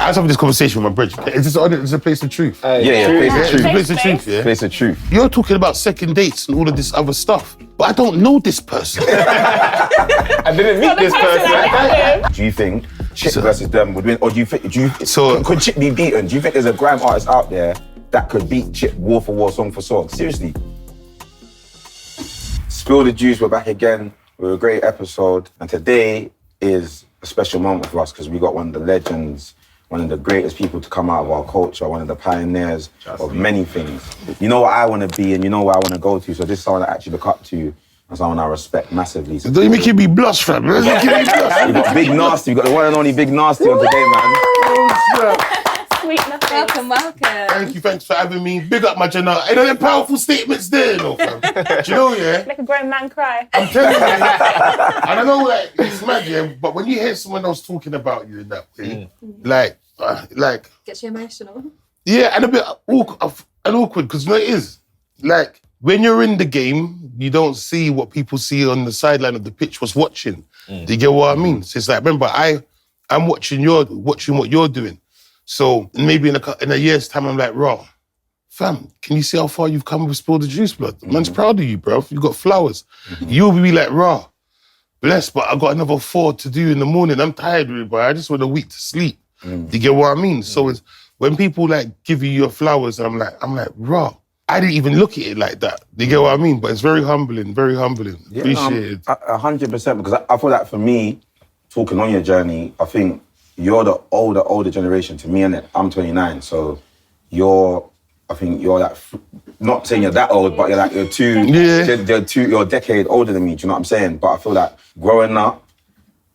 I was having this conversation with my brother. Is this a place of truth? Place of truth. Place of truth. You're talking about second dates and all of this other stuff, but I don't know this person. I didn't meet this person. Do you think Chip versus them would win, or could Chip be beaten? Do you think there's a grime artist out there that could beat Chip war for war, song for song? Seriously. Spill the juice. We're back again with a great episode, and today is a special moment for us because we got one of the legends, one of the greatest people to come out of our culture, one of the pioneers of many things. You know what I want to be and you know where I want to go to, so this is someone I actually look up to and someone I respect massively. So don't you make me blush, fam. We got Big Narstie, we got the one and only Big Narstie on today, man. Sweet nothing. Welcome. Thanks for having me. Big up my channel. Ain't there powerful statements there, no, fam? Do you know, yeah? Make a grown man cry. I'm telling you, and I know, like, it's mad, yeah, but when you hear someone else talking about you in that way, like... Gets you emotional. Yeah, and a bit awkward, because you know it is. Like, when you're in the game, you don't see what people see on the sideline of the pitch, what's watching. Do you get what I mean? So it's like, remember, I'm watching what you're doing. So maybe in a year's time, I'm like, raw, fam, can you see how far you've come with Spill the Juice, blood? Man's proud of you, bro. You got flowers. You'll be like, raw, blessed, but I got another 4 to do in the morning. I'm tired with it, bro. I just want a week to sleep. Do you get what I mean? So it's when people like give you your flowers, I'm like, raw. I didn't even look at it like that. Do you get what I mean? But it's very humbling, very humbling. Yeah, appreciate it. 100%, because I feel like for me, talking on your journey, I think you're the older generation to me, innit? I'm 29, so you're like, not saying you're that old, but you're like, you're a decade older than me, do you know what I'm saying? But I feel like growing up,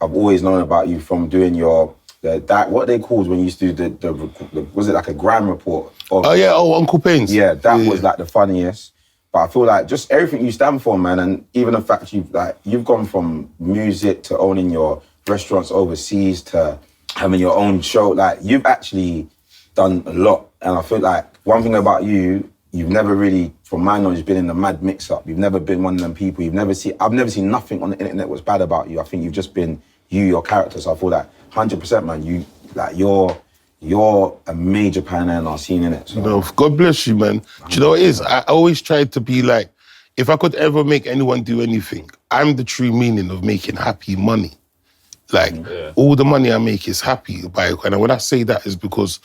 I've always known about you from doing what they called when you used to do the was it like a Grime report? Uncle Payne's. Yeah, that was like the funniest. But I feel like just everything you stand for, man, and even the fact you've gone from music to owning your restaurants overseas to having your own show, like you've actually done a lot. And I feel like one thing about you, you've never really, from my knowledge, been in a mad mix-up. You've never been one of them people. I've never seen nothing on the internet was bad about you. I think you've just been your character. So I feel like 100%, man, you're a major pioneer in our scene, innit? So. No, God bless you, man. Do you know what it is? I always tried to be like, if I could ever make anyone do anything, I'm the true meaning of making happy money. Like, all the money I make is happy. And when I say that is because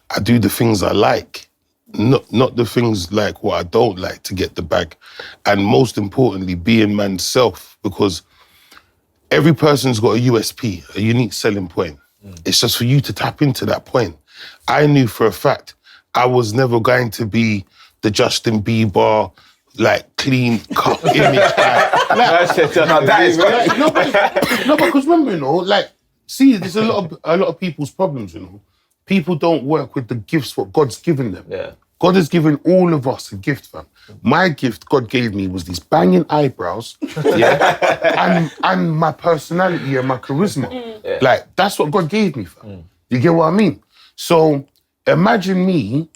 I do the things I like, not the things like what I don't like to get the bag. And most importantly, being man's self, because every person's got a USP, a unique selling point. It's just for you to tap into that point. I knew for a fact I was never going to be the Justin Bieber, like, clean cut image guy. No, because remember, you know, like, see, there's a lot of people's problems, you know. People don't work with the gifts what God's given them. Yeah. God has given all of us a gift, fam. My gift God gave me was these banging eyebrows, and my personality and my charisma. Like, that's what God gave me, fam. You get what I mean? So imagine me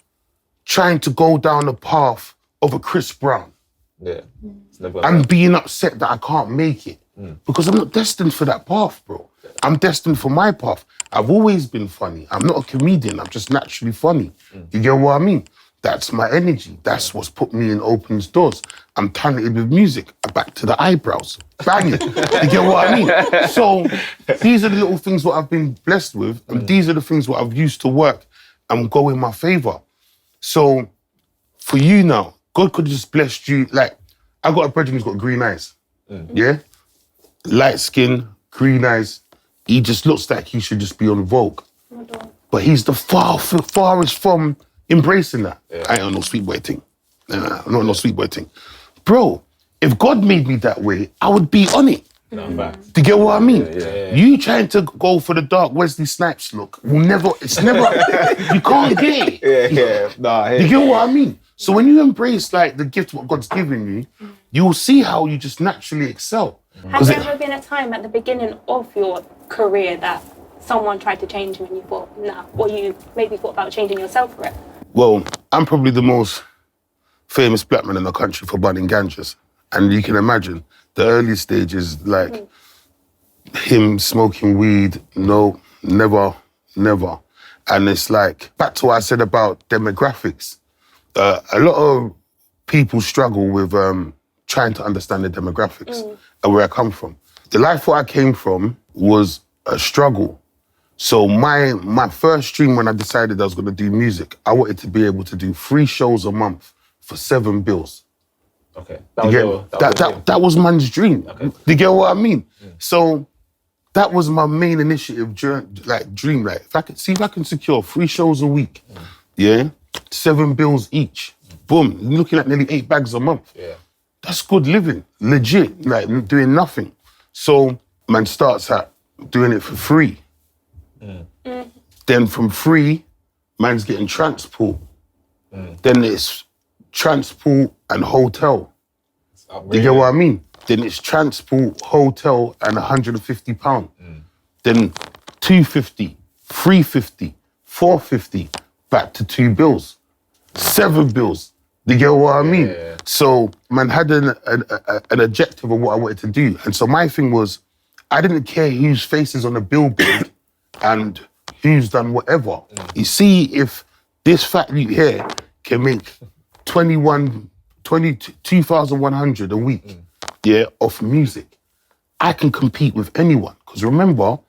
trying to go down the path of a Chris Brown. Yeah. And being upset that I can't make it. Because I'm not destined for that path, bro. I'm destined for my path. I've always been funny. I'm not a comedian. I'm just naturally funny. You get what I mean? That's my energy. That's what's put me in opens doors. I'm talented with music. Back to the eyebrows. Banging. You get what I mean? So these are the little things what I've been blessed with, and these are the things what I've used to work and go in my favor. So for you now, God could have just blessed you. Like, I got a brother who's got green eyes. Yeah? Light skin, green eyes. He just looks like he should just be on Vogue. But he's the farthest from embracing that. I ain't on no sweet boy thing. Nah, I'm not on no sweet boy thing. Bro, if God made me that way, I would be on it. Do you get what I mean? You trying to go for the dark Wesley Snipes look, it's never, you can't get it. You get what I mean? So when you embrace like the gift what God's given you, you will see how you just naturally excel. Has there ever been a time at the beginning of your career that someone tried to change you and you thought, nah, or you maybe thought about changing yourself for it? Well, I'm probably the most famous black man in the country for burning ganjas. And you can imagine the early stages, like him smoking weed, no, never. And it's like, back to what I said about demographics. A lot of people struggle with trying to understand the demographics and where I come from. The life where I came from was a struggle. So my first dream when I decided I was going to do music, I wanted to be able to do 3 shows a month for 7 bills. Okay. That was man's dream. Okay. Do you get what I mean? So that was my main initiative, dream. Like, if I can secure 3 shows a week, 7 bills each, boom, you're looking at nearly 8 bags a month. Yeah. That's good living, legit, like doing nothing. So man starts at doing it for free. Then from free, man's getting transport. Then it's transport and hotel. You get what I mean? Then it's transport, hotel, and £150. Then 250, 350, 450, back to 2 bills, 7 bills. Do you get what I mean? Yeah. So man had an objective of what I wanted to do. And so my thing was, I didn't care whose face is on the billboard and who's done whatever. You see, if this fat youth here can make 2,100 a week, off music, I can compete with anyone. Because remember,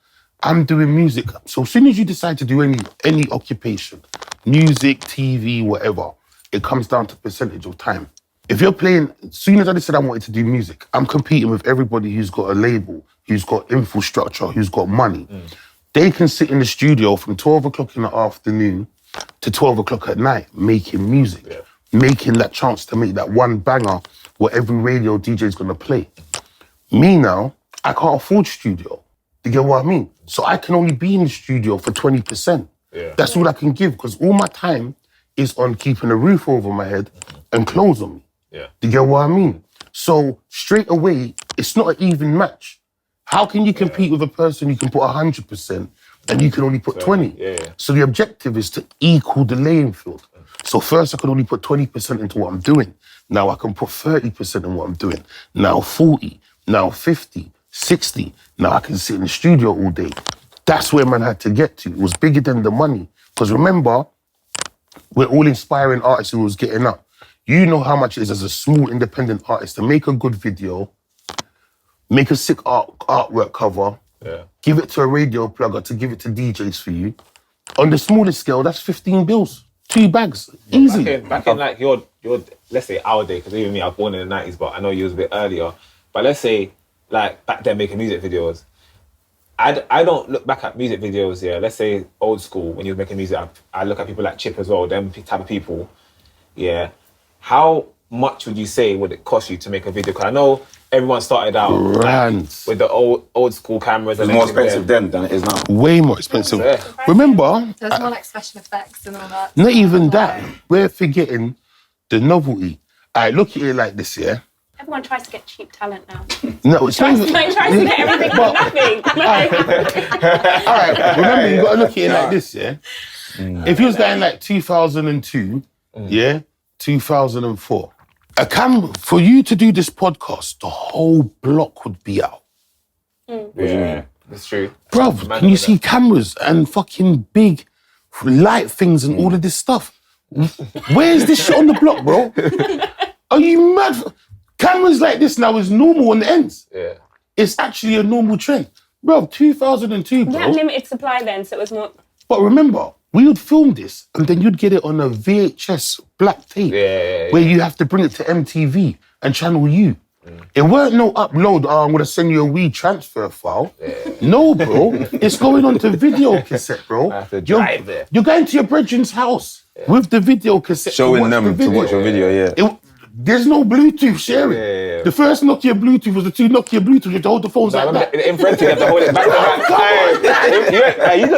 I'm doing music. So as soon as you decide to do any occupation, music, TV, whatever, it comes down to percentage of time. If you're playing, as soon as I decided I wanted to do music, I'm competing with everybody who's got a label, who's got infrastructure, who's got money. They can sit in the studio from 12 o'clock in the afternoon to 12 o'clock at night making music, making that chance to make that one banger what every radio DJ is gonna play. Me now, I can't afford studio. You get what I mean? So I can only be in the studio for 20%. That's all I can give, because all my time is on keeping a roof over my head and clothes on me. Do you get what I mean? So straight away, it's not an even match. How can you compete with a person who can put 100% and you can only put 20? So the objective is to equal the playing field. So first I could only put 20% into what I'm doing. Now I can put 30% in what I'm doing. Now 40, now 50, 60. Now I can sit in the studio all day. That's where man had to get to. It was bigger than the money. Because remember, we're all inspiring artists who was getting up. You know how much it is as a small independent artist to make a good video, make a sick artwork cover, give it to a radio plugger to give it to DJs for you. On the smallest scale, that's 15 bills, 2 bags, easy. Back in like your let's say our day, because even me, I was born in the 90s, but I know you was a bit earlier. But let's say, like back then making music videos, I don't look back at music videos, let's say old school, when you were making music, I look at people like Chip as well, them type of people, How much would you say would it cost you to make a video? Because I know everyone started out with the old school cameras. It's more expensive then than it is now. Way more expensive. Remember? There's more like special effects and all that. Not even that. We're forgetting the novelty. I look at it like this, Everyone tries to get cheap talent now. No, it's not even... Tries to get everything for nothing. All right, remember, you got to look at it like this, If you was going like 2002, 2004, a camera, for you to do this podcast, the whole block would be out. That's true. Bruv, can you see cameras and fucking big light things and all of this stuff? Where's this shit on the block, bro? Are you mad? Cameras like this now is normal on the ends. It's actually a normal trend. Bro, 2002, bro. You had limited supply then, so it was not... But remember, we would film this and then you'd get it on a VHS black tape where you have to bring it to MTV and Channel U. It weren't no upload, I'm going to send you a wee transfer file. No, bro. It's going on to video cassette, bro. I have to drive there. You're going to your brethren's house with the video cassette. Showing them to watch your video, There's no Bluetooth sharing. The first Nokia Bluetooth was the 2 Nokia Bluetooth. You have to hold the phones like that. The infrared thing, you have to hold it back to back.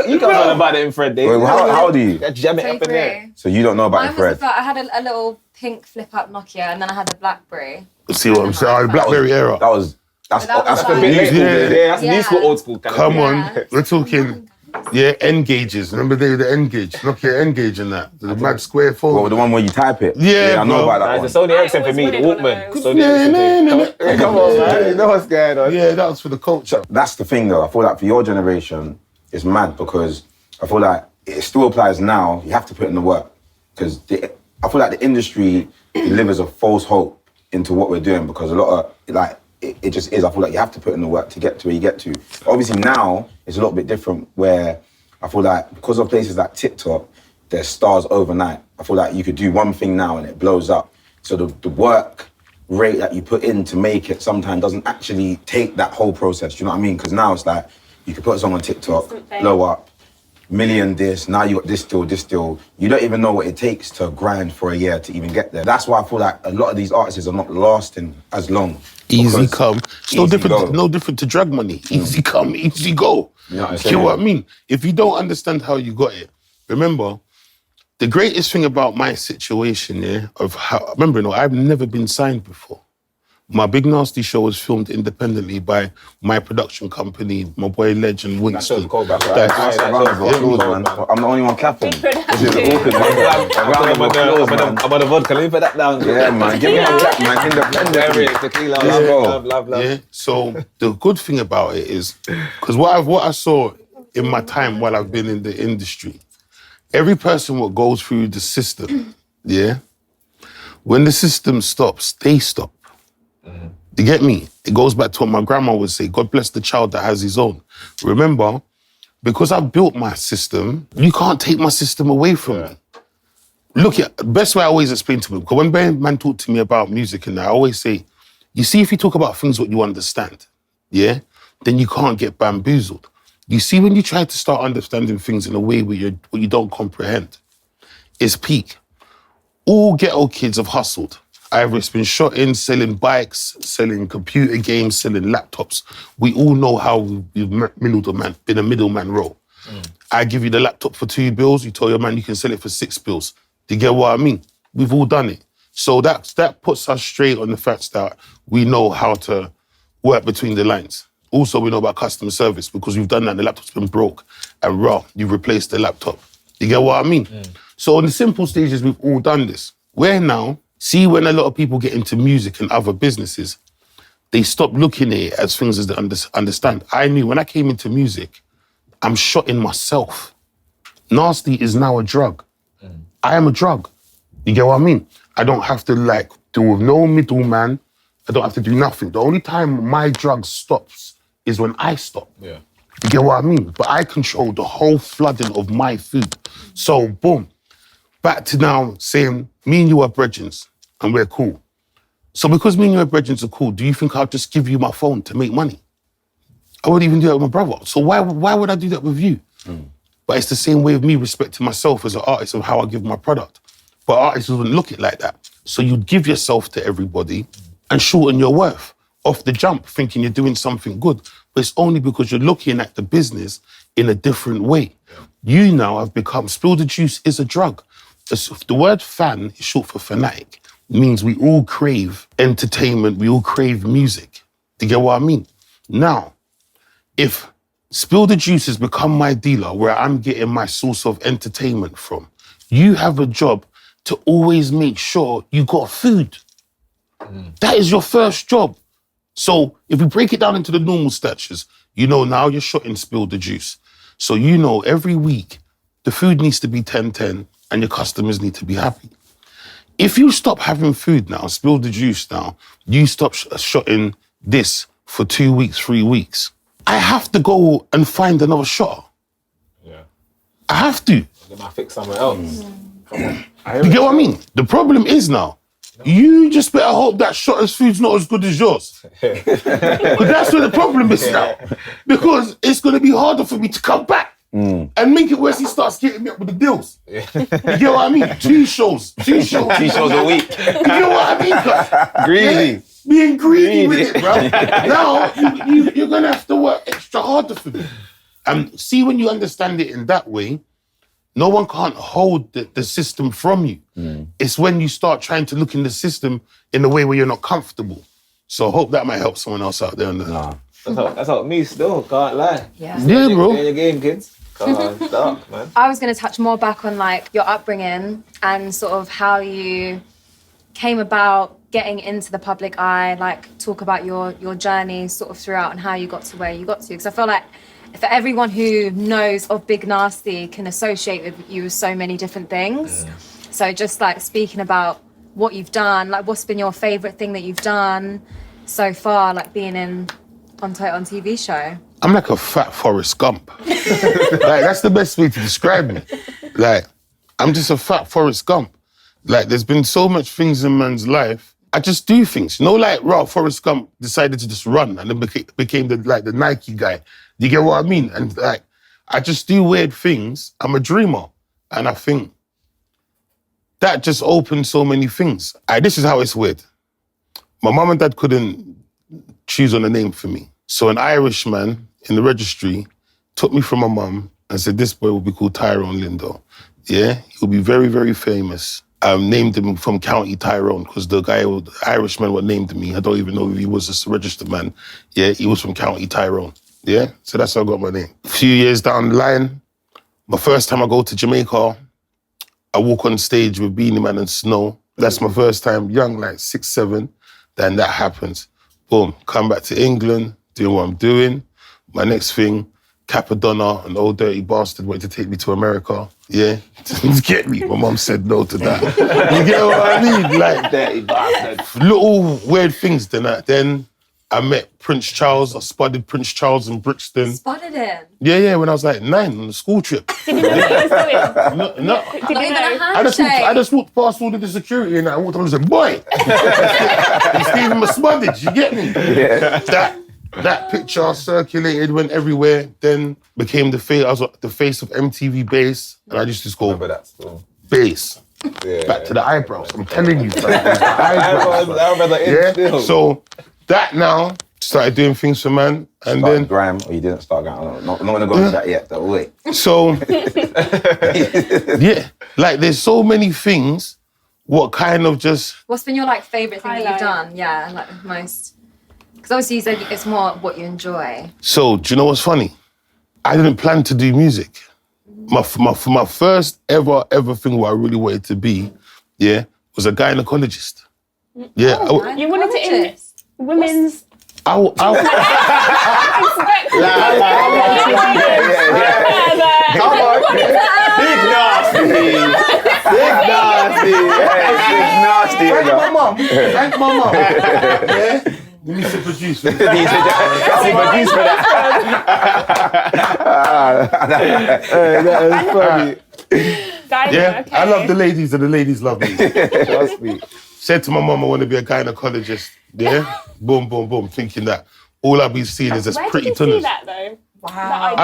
You can't know about the infrared thing. Wait, how old are you? Jam it up in there. So you don't know about Mine infrared? I had a little pink flip-up Nokia, and then I had the BlackBerry. See what I'm saying? The BlackBerry era. That's was the like- big That's new school, old school. Kind Come of on, we're talking, N gauges. Remember the N gauge, Nokia N gauge and that, the mad square phone. Well, the one where you type it. Yeah, I know bro. about that It's one. a Sony Ericsson for me, the Walkman. Sony Ericsson. Come on, man. You know what's going on. Yeah, that was for the culture. That's the thing, though. I feel like for your generation, it's mad because I feel like it still applies now. You have to put in the work because I feel like the industry delivers a false hope into what we're doing because a lot of like it just is. I feel like you have to put in the work to get to where you get to. Obviously now it's a little bit different where I feel like because of places like TikTok, there's stars overnight. I feel like you could do one thing now and it blows up. So the work rate that you put in to make it sometimes doesn't actually take that whole process. Do you know what I mean? Because now it's like you can put a song on TikTok, blow up, million this, now you got this deal. You don't even know what it takes to grind for a year to even get there. That's why I feel like a lot of these artists are not lasting as long. Easy come. It's no different to drug money. Easy come, easy go. You know what I mean? If you don't understand how you got it, remember, the greatest thing about my situation, I've never been signed before. My Big Narstie show was filmed independently by my production company, my boy Legend Winston. I'm the only one clapping. This is awkward, man. I'm on the vodka. Let me put that down. Yeah, man. Give me a clap, man. Independent. Tequila. Love. Yeah. So the good thing about it is, because what I saw in my time while I've been in the industry, every person what goes through the system, yeah, when the system stops, they stop. You get me? It goes back to what my grandma would say, God bless the child that has his own. Remember, because I've built my system, you can't take my system away from me. Look, the best way I always explain to them, because when man talk to me about music and that, I always say, you see, if you talk about things what you understand, yeah, then you can't get bamboozled. You see, when you try to start understanding things in a way where you don't comprehend, it's peak. All ghetto kids have hustled. Either it's been shot in, selling bikes, selling computer games, selling laptops. We all know how we've been a middleman role. I give you the laptop for $2, you tell your man you can sell it for $6. Do you get what I mean? We've all done it. So that puts us straight on the fact that we know how to work between the lines. Also, we know about customer service because we've done that. The laptop's been broke and raw. You've replaced the laptop. You get what I mean? So on the simple stages, we've all done this. Where now, see when a lot of people get into music and other businesses, they stop looking at it as things as they understand. I knew when I came into music, I'm shotting myself. Narstie is now a drug. I am a drug. You get what I mean? I don't have to deal with no middleman. I don't have to do nothing. The only time my drug stops is when I stop. Yeah. You get what I mean? But I control the whole flooding of my food. So boom, back to now saying, me and you are brethrens and we're cool. So because me and you are brethrens are cool, do you think I'll just give you my phone to make money? I wouldn't even do that with my brother. So why would I do that with you? But it's the same way of me respecting myself as an artist of how I give my product. But artists wouldn't look at it like that. So you'd give yourself to everybody and shorten your worth off the jump, thinking you're doing something good. But it's only because you're looking at the business in a different way. You now have become, Spill the Juice is a drug. The word fan is short for fanatic. It means we all crave entertainment, we all crave music. Do you get what I mean? Now, if Spill the Juice has become my dealer where I'm getting my source of entertainment from, you have a job to always make sure you got food. That is your first job. So if we break it down into the normal statures, you know now you're shotting Spill the Juice. So you know every week the food needs to be 10-10 and your customers need to be happy. If you stop having food now, Spill the Juice now, you stop shotting this for 2 weeks, 3 weeks, I have to go and find another shot. Yeah. I have to. They might fix somewhere else. You get what I mean? The problem is now, you just better hope that shotter's food's not as good as yours. Because that's where the problem is now. Because it's going to be harder for me to come back and make it worse. He starts getting me up with the deals. You get what I mean? 2 shows. 2 shows. 2 shows a week. You get what I mean? Greedy. Yeah, being greedy with it, bro. Now, you're going to have to work extra harder for me. And see, when you understand it in that way, no one can't hold the system from you. It's when you start trying to look in the system in a way where you're not comfortable. So I hope that might help someone else out there. That's how me still, can't lie. Yeah, bro. Play your game, kids. Come on, dark, man. I was going to touch more back on like your upbringing and sort of how you came about getting into the public eye, like talk about your journey sort of throughout and how you got to where you got to. Because I feel like for everyone who knows of Big Narstie can associate with you with so many different things. So just like speaking about what you've done, like what's been your favourite thing that you've done so far, like being on TV show? I'm like a fat Forrest Gump. Like, that's the best way to describe me. Like, I'm just a fat Forrest Gump. Like, there's been so much things in man's life. I just do things. You know, like, Forrest Gump decided to just run and then became the Nike guy. You get what I mean? And like, I just do weird things. I'm a dreamer. And I think that just opened so many things. This is how it's weird. My mum and dad couldn't choose on a name for me. So an Irishman in the registry took me from my mum and said, this boy will be called Tyrone Lindo. Yeah, he'll be very, very famous. Named him from County Tyrone because the Irishman what named me, I don't even know if he was a registered man. Yeah, he was from County Tyrone. Yeah, so that's how I got my name. A few years down the line, my first time I go to Jamaica, I walk on stage with Beanie Man and Snow. That's my first time, young, like 6, 7. Then that happens. Boom, come back to England, doing what I'm doing. My next thing, Capadonna, an old dirty bastard, wanted to take me to America. Yeah, you get me? My mum said no to that. You get what I mean? Like, dirty bastard. Little weird things. Then I met Prince Charles. I spotted Prince Charles in Brixton. Spotted him? Yeah, when I was like 9 on a school trip. Did you know what he was doing? No. Did you know? I just walked past all of the security and I walked on and said, boy, he's gave him a spuddage, you get me? Yeah. That picture circulated, went everywhere, then became the face. I was the face of MTV Bass, and I used to just go, remember that still. Bass. Back to the eyebrows. I'm telling you, yeah. So that now started doing things for man, and then Grime, or you didn't start going. I'm not gonna go into that yet. But wait. So yeah, like there's so many things. What kind of just? What's been your like favourite thing that you've done? Yeah, like the most. Because obviously you said it's more what you enjoy. So, do you know what's funny? I didn't plan to do music. My first ever thing what I really wanted to be, was a gynecologist. Yeah. You wanted to in women's... Big Narstie. Thank my mum. Yeah. Let me say produce for that. That is funny. Yeah, okay. I love the ladies and the ladies love me. Trust me. Said to my mum, I want to be a gynecologist. Yeah? Boom, boom, boom. Thinking that all I'll be seeing is this pretty tunnels. Where did you see that though? Wow.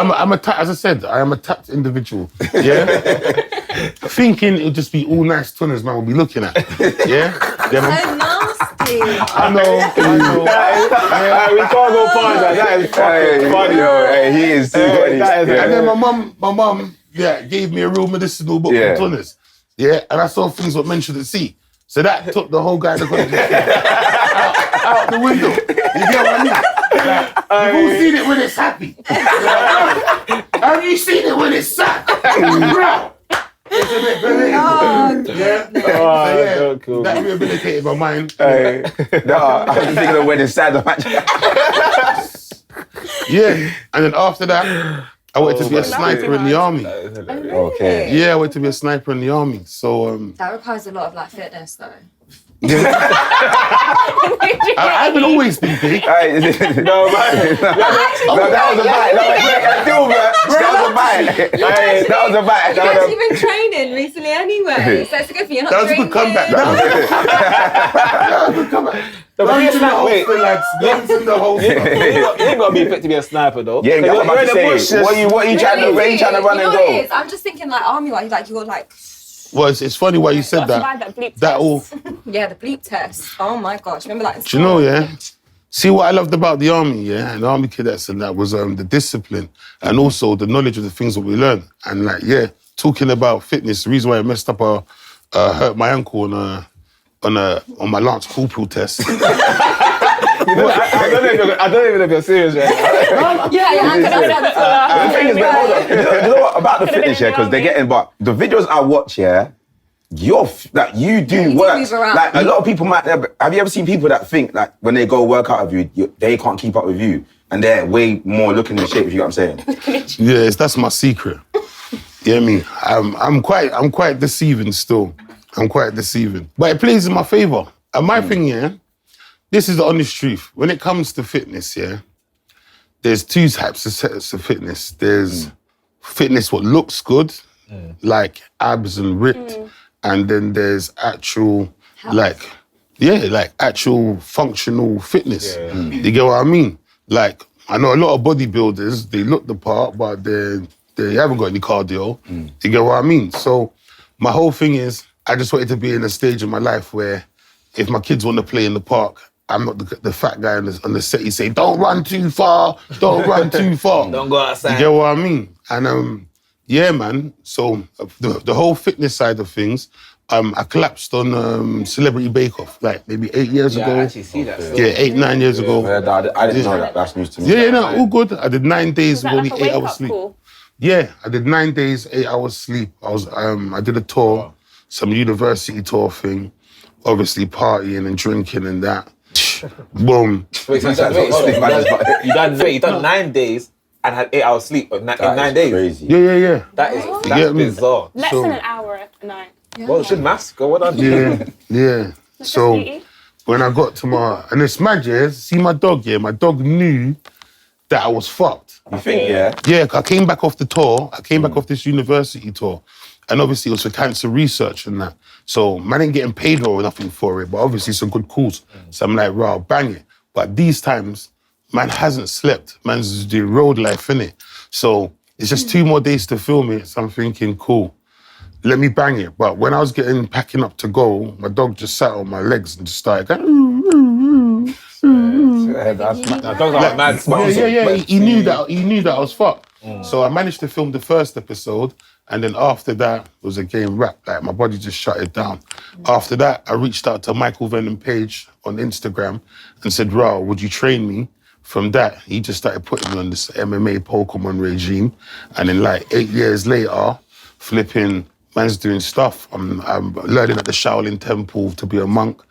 As I said, I am a tapped individual. Yeah? Thinking it'll just be all nice tunnels man will be looking at. Yeah? So nasty. I know. We can't go past that. That is fucking funny. Hey, he is too funny. And then my mum, gave me a real medicinal book on tunnels. Yeah? And I saw things what men shouldn't see. So that took the whole gynecologist out the window. You get what I mean? Like, you've all seen it when it's happy. Have you seen it when it's sad? It's a bit believable. Cool. That rehabilitated my mind. No, I was thinking of when it's sad. Yeah, and then after that, I wanted to be a sniper in the army. Okay. Yeah, I wanted to be a sniper in the army. So that requires a lot of like fitness, though. I haven't always been big. No, man. That was a bite. That was a bite. You've actually been training recently anyway, so it's good for you. That was a good comeback. That was a good comeback. Guns in the whole You ain't got to be fit to be a sniper though. Yeah, you're in the bush. What are you trying to run and go? I'm just thinking like army-wise, like you're like... Well, it's funny why you said that. That all. Yeah, the bleep test. Oh my gosh, remember that? Do you know, See what I loved about the army, and the army cadets and that was the discipline and also the knowledge of the things that we learned. And like, talking about fitness, the reason why I messed up, hurt my ankle on my Lance Corporal test. I don't even know if you're serious right now. The thing is, hold on. You know what about the fitness, because they're getting, but the videos I watch, you do work. Like a lot of people might. Have you ever seen people that think like when they go work out of you, they can't keep up with you? and they're way more looking in shape, if you get what I'm saying. Yeah, that's my secret. You know what I mean? I'm quite deceiving still. I'm quite deceiving. But it plays in my favour. And my thing, yeah, this is the honest truth. When it comes to fitness, yeah, there's two types of sets of fitness. There's fitness what looks good, like abs and ripped. And then there's actual, like actual functional fitness. You get what I mean? Like, I know a lot of bodybuilders, they look the part, but they haven't got any cardio. You get what I mean? So my whole thing is, I just wanted to be in a stage in my life where if my kids want to play in the park, I'm not the fat guy on the set. You say, don't run too far, don't run too far. Don't go outside. You get what I mean? And yeah, man. So the whole fitness side of things, I collapsed on Celebrity Bake Off, like maybe 8 years ago. I actually see that. Yeah, 8, 9 years ago. I didn't know that. That's news to me. Yeah, no, all good. I did 9 days with only like a 8 hours wake-up sleep. call? Yeah, I did 9 days, 8 hours sleep. I did a tour, some university tour thing, obviously partying and drinking and that. Boom. Wait, you done 9 days and had 8 hours sleep in 9 days. Crazy. Yeah. That's bizarre. Less than an hour a night. Well, should maths go? What Yeah. So when I got to and it's mad, yeah, see my dog, yeah, my dog knew that I was fucked. You think, yeah? Yeah, I came back off the tour. I came back off this university tour. And obviously it was for cancer research and that. So man ain't getting paid or nothing for it, but obviously it's a good cause. So I'm like, right, I'll bang it. But these times, man hasn't slept. Man's doing road life, innit? So it's just 2 more days to film it. So I'm thinking, cool, let me bang it. But when I was packing up to go, my dog just sat on my legs and just started going, Dogs are mad. Yeah. He knew that I was fucked. So I managed to film the first episode, and then after that was a game wrap. Like my body just shut it down. After that, I reached out to Michael Venom Page on Instagram and said, "Raw, would you train me?" From that, he just started putting me on this MMA Pokemon regime, and then like 8 years later, flipping. Man's doing stuff. I'm learning at the Shaolin Temple to be a monk.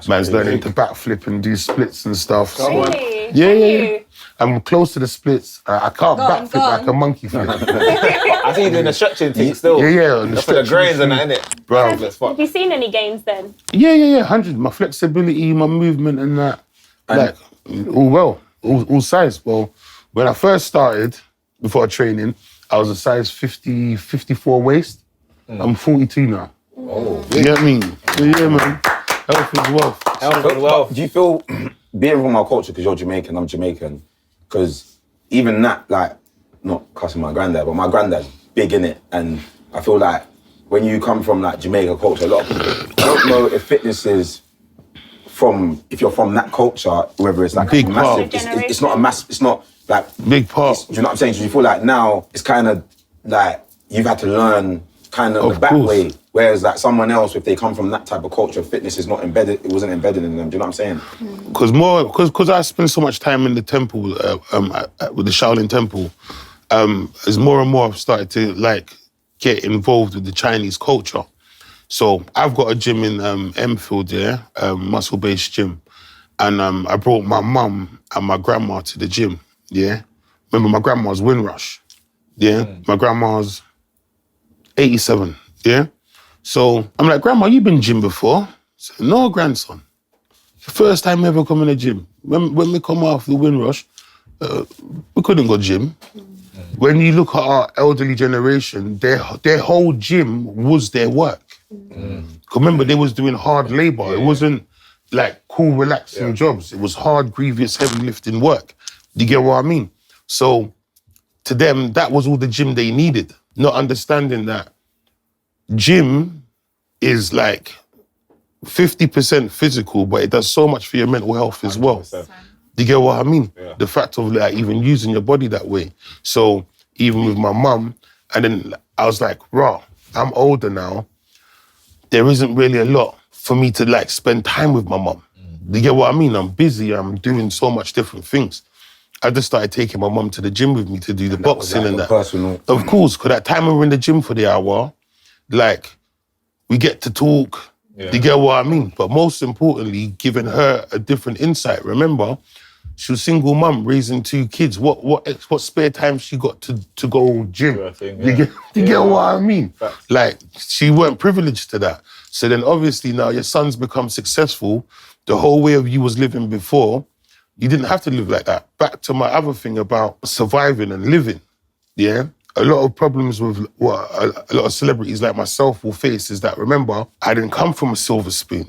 Man's learning to backflip and do splits and stuff. Really? Yeah. I'm close to the splits. I can't backflip like a monkey flip. I see you doing the stretching thing still. Yeah. That's for the grains and that, innit? Bro. Have you seen any gains then? Yeah. 100. My flexibility, my movement and that. Like, all well. All size. Well, when I first started, before training, I was a size 50, 54 waist. I'm 42 now. Oh. You get what I mean? Yeah, man. Health is wealth. Health is wealth. Do you feel, being from our culture, because you're Jamaican, I'm Jamaican, because even that, like, not cussing my granddad, but my granddad's big in it, and I feel like when you come from like Jamaica culture, a lot of people don't know if fitness is if you're from that culture, whether it's like big a massive, it's not a massive, it's not like big part. Do you know what I'm saying? So you feel like now it's kind of like you've had to learn kind of the back way. Whereas like someone else, if they come from that type of culture, fitness is not embedded. It wasn't embedded in them. Do you know what I'm saying? Because I spend so much time in the temple with the Shaolin Temple, as more and more I've started to like get involved with the Chinese culture. So I've got a gym in Enfield, muscle-based gym, and I brought my mum and my grandma to the gym. Yeah, remember my grandma's Windrush. Yeah, my grandma's 87. Yeah. So I'm like, Grandma, you been gym before? She said, no, grandson. First time ever come in the gym. When we come off the Windrush, we couldn't go gym. When you look at our elderly generation, their whole gym was their work. Remember, they was doing hard labor. It wasn't like cool, relaxing jobs. It was hard, grievous, heavy lifting work. You get what I mean? So to them, that was all the gym they needed. Not understanding that gym is like 50% physical, but it does so much for your mental health as well. 100%. You get what I mean? Yeah. The fact of like even using your body that way. So even with my mum, and then I was like, raw, I'm older now. There isn't really a lot for me to like spend time with my mum. You get what I mean? I'm busy, I'm doing so much different things. I just started taking my mum to the gym with me to do the boxing and that. Personal. Of course, because that time we were in the gym for the hour, like, we get to talk, you get what I mean? But most importantly, giving her a different insight. Remember, She was single mum, raising 2 kids. What spare time she got to go gym? You get what I mean? Facts. Like, she weren't privileged to that. So then obviously now your son's become successful. The whole way of you was living before, you didn't have to live like that. Back to my other thing about surviving and living, yeah? A lot of problems with what a lot of celebrities like myself will face is that, remember, I didn't come from a silver spoon.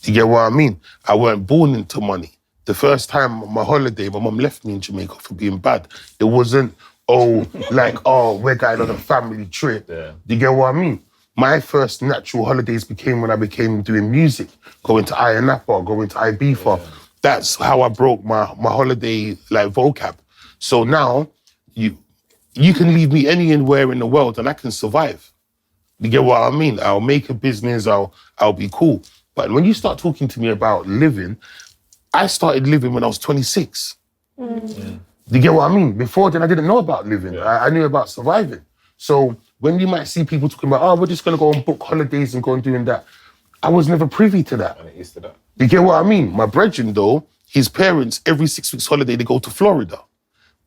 You get what I mean? I weren't born into money. The first time on my holiday, my mum left me in Jamaica for being bad. It wasn't, we're going on a family trip. Yeah. You get what I mean? My first natural holidays became when I became doing music, going to Napa, going to Ibiza. Yeah. That's how I broke my holiday vocab. So now you can leave me anywhere in the world and I can survive. You get what I mean? I'll make a business, I'll be cool. But when you start talking to me about living, I started living when I was 26. Mm. You get what I mean? Before then, I didn't know about living. Yeah. I knew about surviving. So when you might see people talking about, we're just going to go on book holidays and go and doing that, I was never privy to that. And used to that. You get what I mean? My brethren, though, his parents, every 6 weeks holiday, they go to Florida.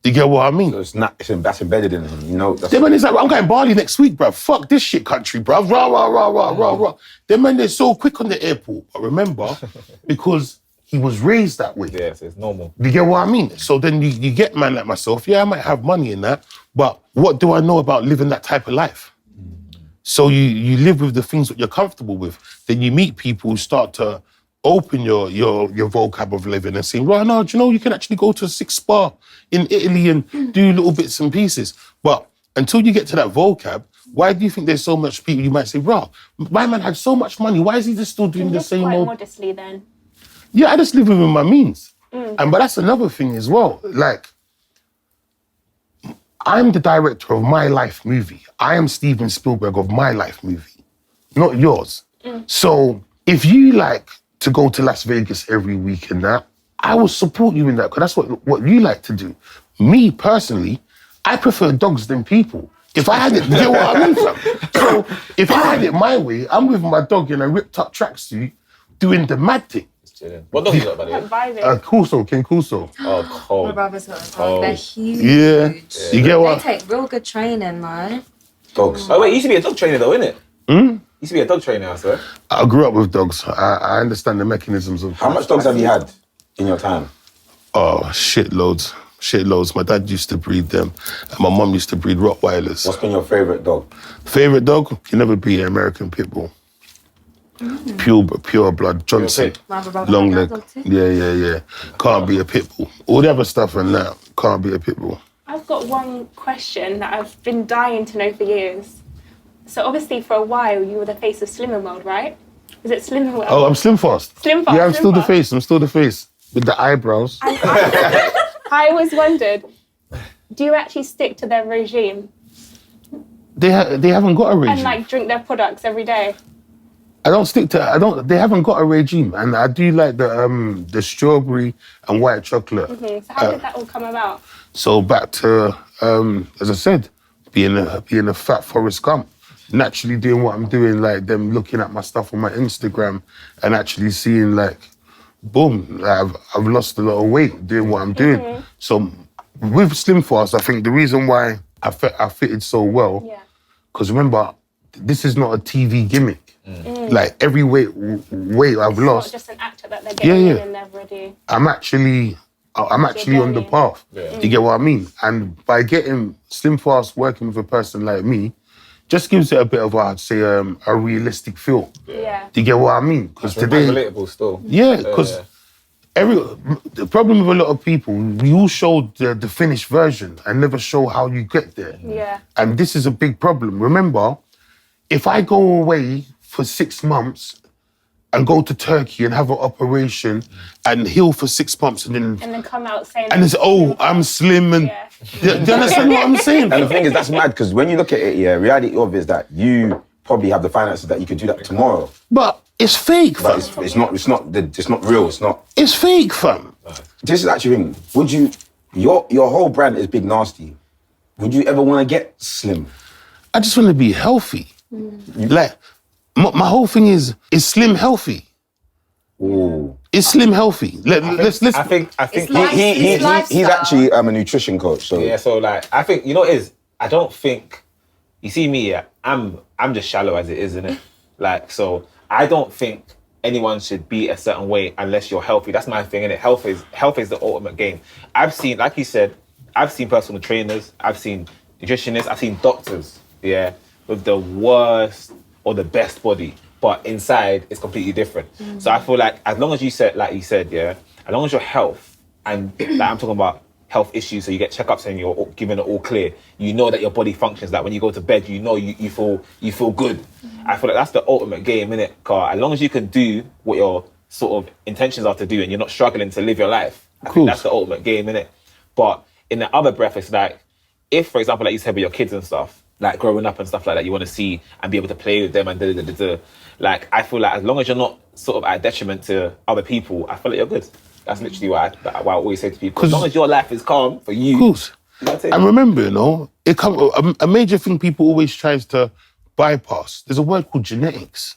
You get what I mean? So that's embedded in him, you know? Them man is like, I'm going to Bali next week, bruv. Fuck this shit country, bruv. Rah, rah, rah, rah, rah, rah. Them man, they're so quick on the airport. But remember, because he was raised that way. Yeah, so it's normal. You get what I mean? So then you get man like myself, I might have money in that, but what do I know about living that type of life? So you live with the things that you're comfortable with. Then you meet people who start to open your vocab of living and saying, right now, do you know you can actually go to a 6-spa in Italy and do little bits and pieces. But until you get to that vocab, why do you think there's so much people you might say, bro, my man had so much money, why is he just still doing the same old... modestly then? Yeah, I just live within my means. But that's another thing as well. Like, I'm the director of my life movie. I am Steven Spielberg of my life movie, not yours. So if you like to go to Las Vegas every week and that, I will support you in that because that's what you like to do. Me, personally, I prefer dogs than people. If I had it, you know what I mean, fam? So if I had it my way, I'm with my dog in a ripped up tracksuit doing the mad thing. What dog you got, by the way? King Kuso. Oh, cold. My brother's got a dog. They're huge. Yeah. You get what? They take real good training, though. Dogs. Oh, wait, you used to be a dog trainer, though, innit? You used to be a dog trainer, I swear. I grew up with dogs. I understand the mechanisms of... How much dogs have you had in your time? Oh, shitloads. My dad used to breed them, and my mum used to breed Rottweilers. What's been your favourite dog? Favourite dog? Can never be an American pit bull. Pure blood, Johnson, long leg. Yeah. Can't be a pit bull. All the other stuff and that can't be a pit bull. I've got one question that I've been dying to know for years. So obviously for a while you were the face of Slimmer Mode, right? Is it Slimmer Mode? Oh, I'm Slimfast. Slimfast. Yeah, I'm still the face. With the eyebrows. I always wondered, do you actually stick to their regime? They haven't got a regime. And drink their products every day? They haven't got a regime, and I do like the strawberry and white chocolate. So how did that all come about? So back to, as I said, being a fat Forrest Gump, naturally doing what I'm doing, like them looking at my stuff on my Instagram and actually seeing boom, I've lost a lot of weight doing what I'm doing. So with Slimfast, I think the reason why I fitted so well, because remember, this is not a TV gimmick. Like every weight I've lost. It's not just an actor that they're getting in and they're ready. I'm actually on the path. Yeah. You get what I mean? And by getting Slimfast working with a person like me, just gives it a bit of a realistic feel. Yeah. Do you get what I mean? Because today, relatable still. Yeah, because the problem with a lot of people, we all show the finished version and never show how you get there. Yeah. And this is a big problem. Remember, if I go away for 6 months and go to Turkey and have an operation and heal for 6 months and then come out saying... And it's, I'm slim and... Yeah. Do you understand what I'm saying? And the thing is, that's mad, because when you look at it, reality of it is that you probably have the finances that you could do that tomorrow. But it's fake, fam. But it's not real, it's not... It's fake, fam. This is actually thing. Would you... Your whole brand is Big Narstie. Would you ever want to get slim? I just want to be healthy. Like, my whole thing is slim healthy. Ooh. Is Slim healthy? Let's. I think He's actually a nutrition coach. So yeah, so like I think you know what it is. I don't think you see me. Yeah, I'm just shallow as it is, isn't it? Like so, I don't think anyone should be a certain way unless you're healthy. That's my thing, innit? Health is the ultimate game. I've seen, like you said, I've seen personal trainers, I've seen nutritionists, I've seen doctors, yeah, with the worst or the best body, but inside it's completely different. So I feel like as long as you said, like you said, yeah, as long as your health, and like I'm talking about health issues, so you get checkups and you're given it all clear, you know that your body functions, like when you go to bed, you know you feel good. I feel like that's the ultimate game, innit? Because as long as you can do what your sort of intentions are to do and you're not struggling to live your life, I think that's the ultimate game, innit? But in the other breath, it's like, if, for example, like you said with your kids and stuff, like growing up and stuff like that, you want to see and be able to play with them and like, I feel like as long as you're not sort of at detriment to other people, I feel like you're good. That's literally what I always say to people. As long as your life is calm for you. Of course. And remember, you know, a major thing people always tries to bypass. There's a word called genetics.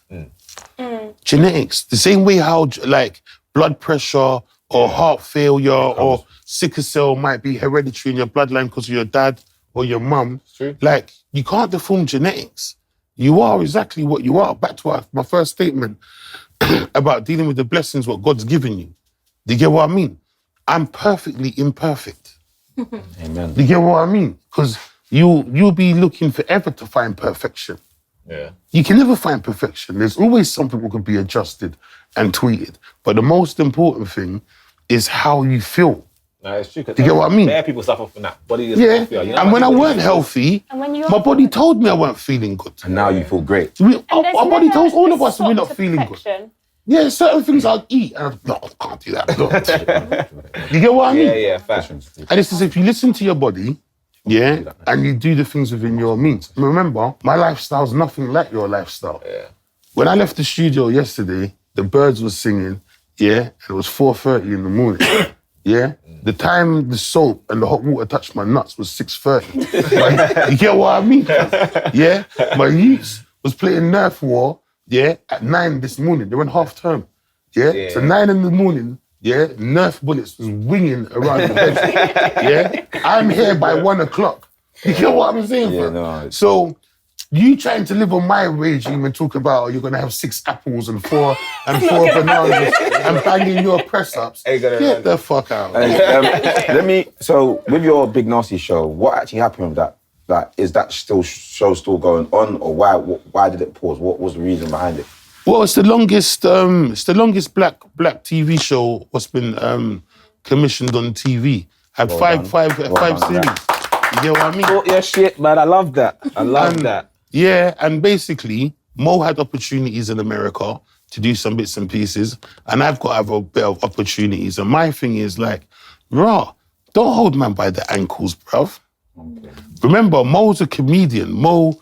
Genetics. The same way how like blood pressure or heart failure or sickle cell might be hereditary in your bloodline because of your dad or your mum. Like, you can't deform genetics. You are exactly what you are. Back to my first statement about dealing with the blessings what God's given you. Do you get what I mean? I'm perfectly imperfect. Amen. Do you get what I mean? Because you'll be looking forever to find perfection. Yeah. You can never find perfection. There's always something that can be adjusted and tweeted. But the most important thing is how you feel. No, it's true. Do you get what I mean? There people suffer from that. Body yeah. And when I weren't healthy, my body told me I weren't feeling good. And now you feel great. Our body tells all of us we're not feeling good. Yeah, certain things I'll eat and I'm no, I can't do that. You get what I mean? Yeah, fashion. And it's as if you listen to your body, yeah, and you do the things within your means. Remember, my lifestyle's nothing like your lifestyle. Yeah. When I left the studio yesterday, the birds were singing, yeah, and it was 4:30 in the morning. Yeah? The time the soap and the hot water touched my nuts was 6:30. You get what I mean? Yeah? My youths was playing Nerf War, yeah, at 9 this morning. They went half term. Yeah? So 9 in the morning, yeah, Nerf bullets was winging around the bed. Yeah? I'm here by 1 o'clock. You get what I'm saying? Yeah, no, so you trying to live on my regime and talk about you're gonna have 6 apples and 4 bananas and banging your press ups. Get the fuck out. So with your Big Narstie show, what actually happened with that? Like, is that show still going on, or why did it pause? What was the reason behind it? Well, it's the longest black TV show what's been commissioned on TV. Had five series. You get what I mean? Oh, yeah, shit, man. I love that. I love that. Yeah, and basically, Mo had opportunities in America to do some bits and pieces, and I've got to have a bit of opportunities. And my thing is like, don't hold man by the ankles, bruv. Okay. Remember, Mo's a comedian. Mo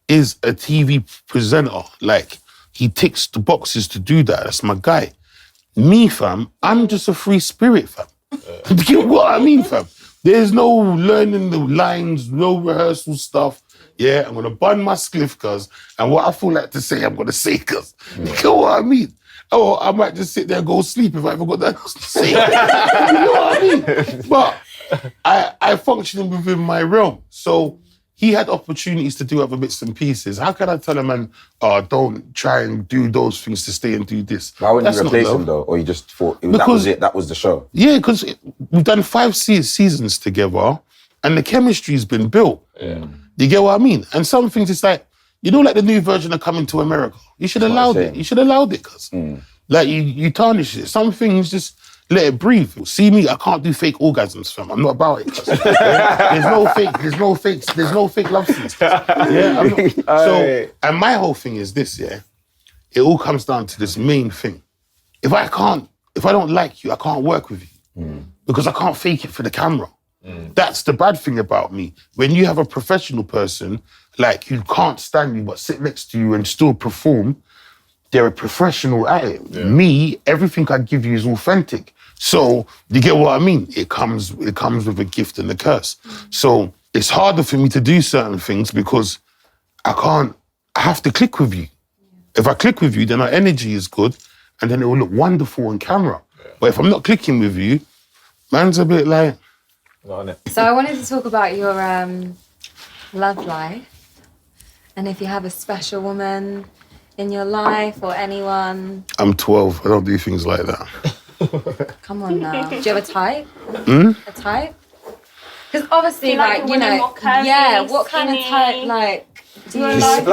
is a TV presenter. Like, he ticks the boxes to do that. That's my guy. Me, fam, I'm just a free spirit, fam. Do you get what I mean, fam? There's no learning the lines, no rehearsal stuff. Yeah, I'm gonna bun my spliff, cuz, and what I feel like to say, I'm gonna say, cuz. You know what I mean? Oh, I might just sit there and go sleep if I ever got that else to say. You know what I mean? But I function within my realm. So he had opportunities to do other bits and pieces. How can I tell a man, don't try and do those things to stay and do this? Why wouldn't you replace him though? Or you just thought that was it, that was the show? Yeah, because we've done 5 seasons together and the chemistry's been built. Yeah. You get what I mean? And some things it's like, you know, like the new version of Coming to America. You should have allowed it. You should have allowed it, cuz. Like you tarnish it. Some things just let it breathe. See me, I can't do fake orgasms, fam. I'm not about it. There's no fake love scenes. Yeah. And my whole thing is this, yeah. It all comes down to this main thing. If I don't like you, I can't work with you. Because I can't fake it for the camera. That's the bad thing about me. When you have a professional person, like who can't stand you but sit next to you and still perform, they're a professional at it. Yeah. Me, everything I give you is authentic. So you get what I mean? It comes with a gift and a curse. So it's harder for me to do certain things because I have to click with you. If I click with you, then our energy is good and then it will look wonderful on camera. Yeah. But if I'm not clicking with you, man's a bit like... Not on it. So I wanted to talk about your love life, and if you have a special woman in your life or anyone. I'm 12. I don't do things like that. Come on now. Do you have a type? A type? Because obviously, like, you know, curvy, yeah, what skinny? kind of type, like, do you like?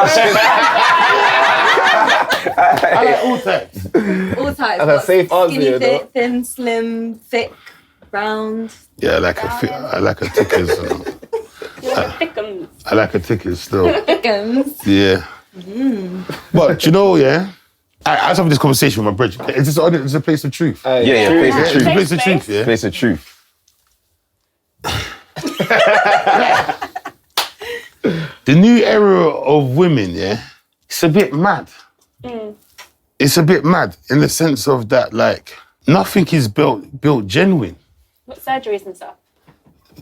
I like all types. All types. That's a safe answer, skinny, you know. thin, slim, thick, round. Yeah, I like a tickers. You like a thickums. I like a tickers still. Thickums. Yeah. But you know, yeah, I was having this conversation with my brother. Is this a place of truth? Yeah, place of It's a truth. place of truth, yeah. Place of truth. The new era of women, yeah, it's a bit mad. It's a bit mad in the sense of that, like, nothing is built genuine. What surgeries and stuff?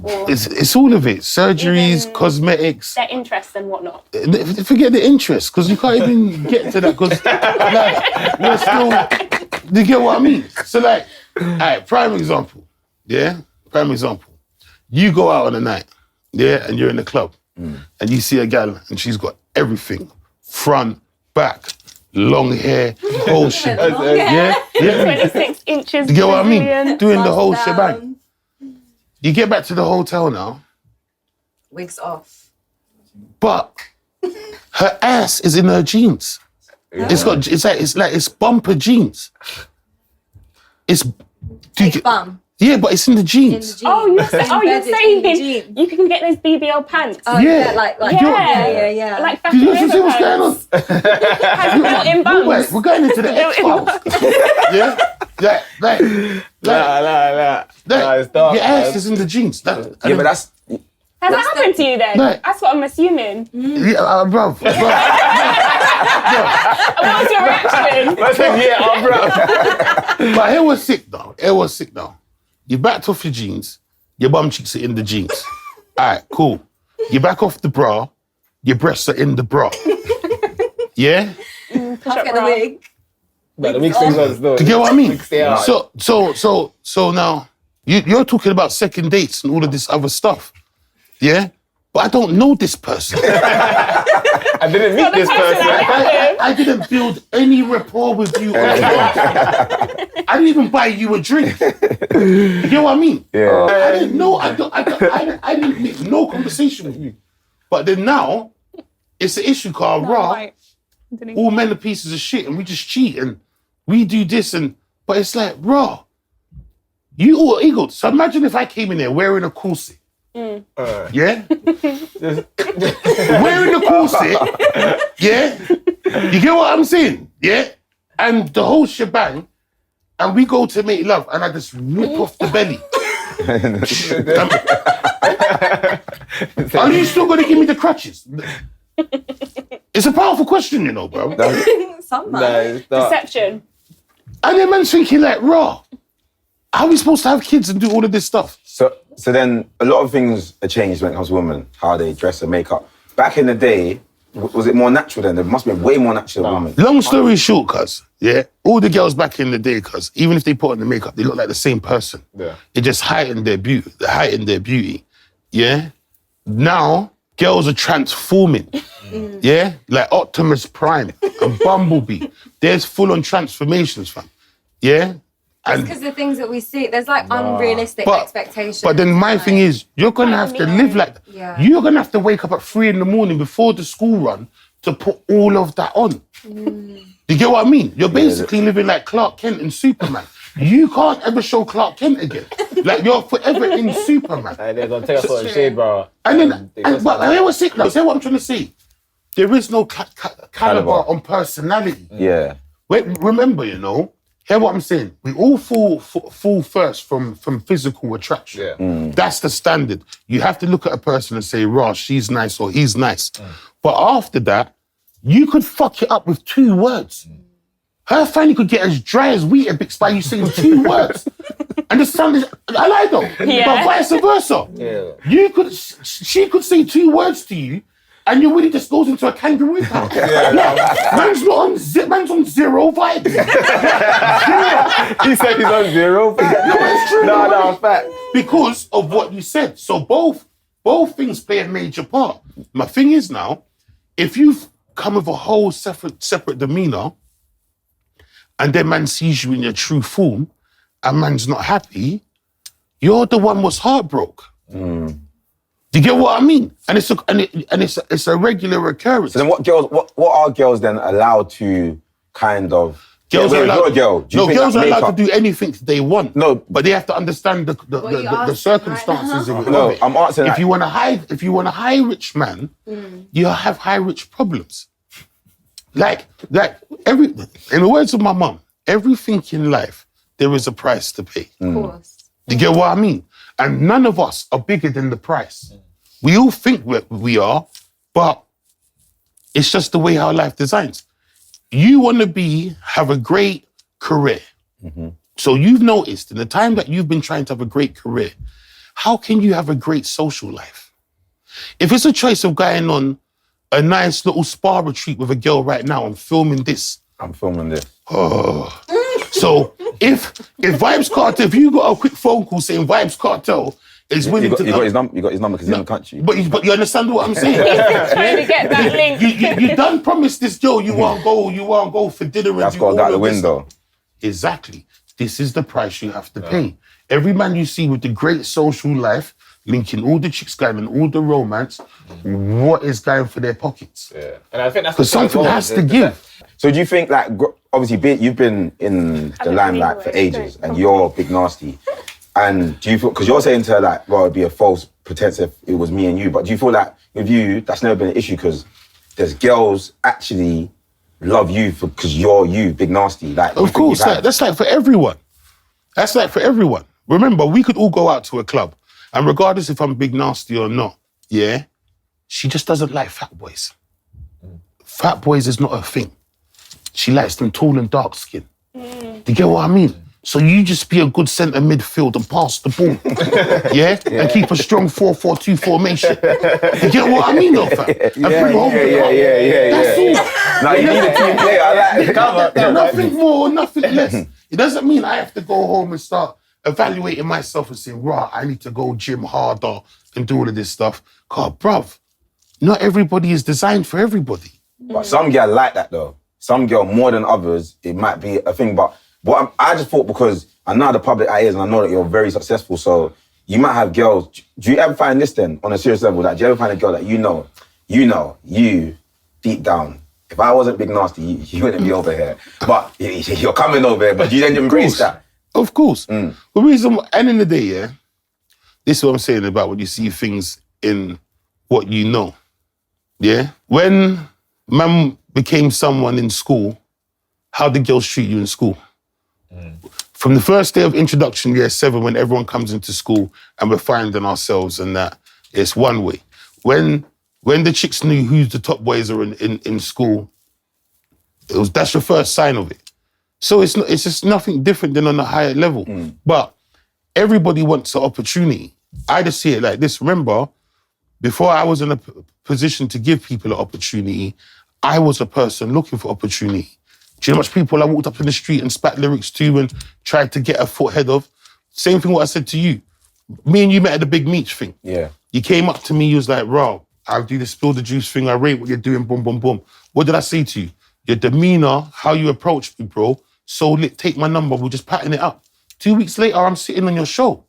Or It's all of it. Surgeries, Even cosmetics. their interests and whatnot. Forget the interest, because you can't even get to that, because like, we're still, do you get what I mean? So like, all right, prime example, yeah? Prime example. You go out on a night, yeah, and you're in the club, and you see a gal, and she's got everything, front, back, long hair, whole shit. Yeah? 26 inches. Do you get what I mean? Brazilian. Doing the whole Bust shebang. down, You get back to the hotel now, wigs off. but her ass is in her jeans. Yeah. It's bumper jeans. It's Bum. yeah, but it's in the jeans. Oh, you're saying in jeans. you can get those BBL pants. Oh, Yeah. like yeah. Like Do you see what's going on? Has built-in bums. Wait, we're going into the X-Files. Yeah? It's dark. Your ass is in the jeans. Yeah, but that's... Has that happened to you then? No. That's what I'm assuming. Yeah, bruv. What was your reaction? But it was sick though. You backed off your jeans, your bum cheeks are in the jeans. All right, cool. You back off the bra, your breasts are in the bra. Yeah? Can't get the wig. But the weak things on still. Do you get what I mean? Stay out. So now, you're talking about second dates and all of this other stuff. Yeah? But I don't know this person. I didn't meet this person. I didn't build any rapport with you. I didn't even buy you a drink. You get what I mean? Yeah. I didn't know. I didn't make no conversation with you. But then now, it's an issue called raw. All men are pieces of shit, and we just cheat and we do this but it's like raw. You all eagled. So imagine if I came in there wearing a corset. Yeah? Wearing the corset, yeah? You get what I'm saying? Yeah? And the whole shebang, and we go to make love, and I just rip off the belly. Are you still going to give me the crutches? It's a powerful question, you know, bro. Deception. And then man's thinking like, raw, how are we supposed to have kids and do all of this stuff? So then a lot of things are changed when it comes to women, how they dress and make up. Back in the day, was it more natural then? There must be way more natural women. Long story short, cuz, yeah, all the girls back in the day, cuz, even if they put on the makeup, they look like the same person. Yeah. It just heightened their beauty. Yeah? Now, girls are transforming. Yeah? Like Optimus Prime and Bumblebee. There's full-on transformations, fam. Yeah? It's because the things that we see, there's like unrealistic expectations. But then my thing is, you're going to have to live like that. Yeah. You're going to have to wake up at 3 a.m. before the school run to put all of that on. Do you get what I mean? You're basically living like Clark Kent and Superman. You can't ever show Clark Kent again. Like, you're forever in Superman. They're going to take us on shade, bro. But I was sick now. Say what I'm trying to say. There is no caliber on personality. Yeah. Wait, remember, you know, hear what I'm saying? We all fall first from physical attraction. Yeah. That's the standard. You have to look at a person and say, "Rah, she's nice," or "He's nice." But after that, you could fuck it up with 2 words. Her fanny could get as dry as Weetabix by you saying 2 words. And the sound is, I lie though, but vice versa. Yeah. She could say 2 words to you, and your willy just goes into a kangaroo pouch. Man's on zero vibes. He said he's on zero. No, it's true. No, fact. Because of what you said. So both things play a major part. My thing is now, if you've come with a whole separate demeanor, and then man sees you in your true form, and man's not happy, you're the one what's heartbroken. Do you get what I mean? And it's a regular occurrence. So then what are girls then allowed to kind of... Girls are allowed, girls are allowed to do anything they want. No, but they have to understand the circumstances of it. No, I'm asking. If you want a high rich man, you have high rich problems. Like in the words of my mum, everything in life there is a price to pay. Of course. Do you get what I mean? And none of us are bigger than the price. We all think we are, but it's just the way our life designs. You want to have a great career. So you've noticed in the time that you've been trying to have a great career, how can you have a great social life? If it's a choice of going on a nice little spa retreat with a girl right now and filming this. I'm filming this. Oh. So if Vibes Cartel, if you got a quick phone call saying Vibes Cartel is willing to... You got his number because he's in the country. But you understand what I'm saying? Trying to get that link. You done promised this girl you won't go for dinner and That's do got to all go out the of this. window. Exactly. This is the price you have to pay. Every man you see with the great social life, linking all the chicks going and all the romance, what is going for their pockets? Yeah. And I think that's... Because something has to give. So do you think, like, obviously you've been in the limelight for ages and you're Big Narstie, and do you feel, because you're saying to her, like, well, it'd be a false pretense if it was me and you, but do you feel like with you, that's never been an issue because there's girls actually love you because you're you, Big Narstie? Like, Of course, that's like for everyone. That's like for everyone. Remember, we could all go out to a club, and regardless if I'm Big Narstie or not, yeah, she just doesn't like fat boys. Fat boys is not her thing. She likes them tall and dark skin. Do you get what I mean? So you just be a good centre midfield and pass the ball, yeah? And keep a strong 4-4-2 formation. You get what I mean, though, fam? And bring home the cup. That's all. No, you need a team player. I like it. Nothing more, nothing less. It doesn't mean I have to go home and start evaluating myself and saying, right, I need to go gym harder and do all of this stuff. God, bruv, not everybody is designed for everybody. But some girl like that, though. Some girl more than others, it might be a thing. But I just thought, because I know the public eye is and I know that you're very successful, so you might have girls. Do you ever find this then, on a serious level, that do you ever find a girl that you deep down, if I wasn't Big Narstie, you wouldn't be over here. But you're coming over here, but you then embrace that. Of course. The reason, end of the day, yeah, this is what I'm saying about when you see things in what you know. Yeah? When man became someone in school, how did girls treat you in school? From the first day of introduction, year 7, when everyone comes into school and we're finding ourselves and that, it's one way. When the chicks knew who the top boys are in school, that's your first sign of it. So it's just nothing different than on a higher level. But everybody wants an opportunity. I just see it like this. Remember, before I was in a position to give people an opportunity, I was a person looking for opportunity. Do you know how much people I walked up in the street and spat lyrics to and tried to get a foot ahead of? Same thing what I said to you. Me and you met at the Big Meech thing. Yeah. You came up to me, you was like, "Bro, I'll do the spill the juice thing, I rate what you're doing, boom, boom, boom." What did I say to you? Your demeanor, how you approached me, bro, so lit, take my number, we're just patting it up. 2 weeks later, I'm sitting on your show.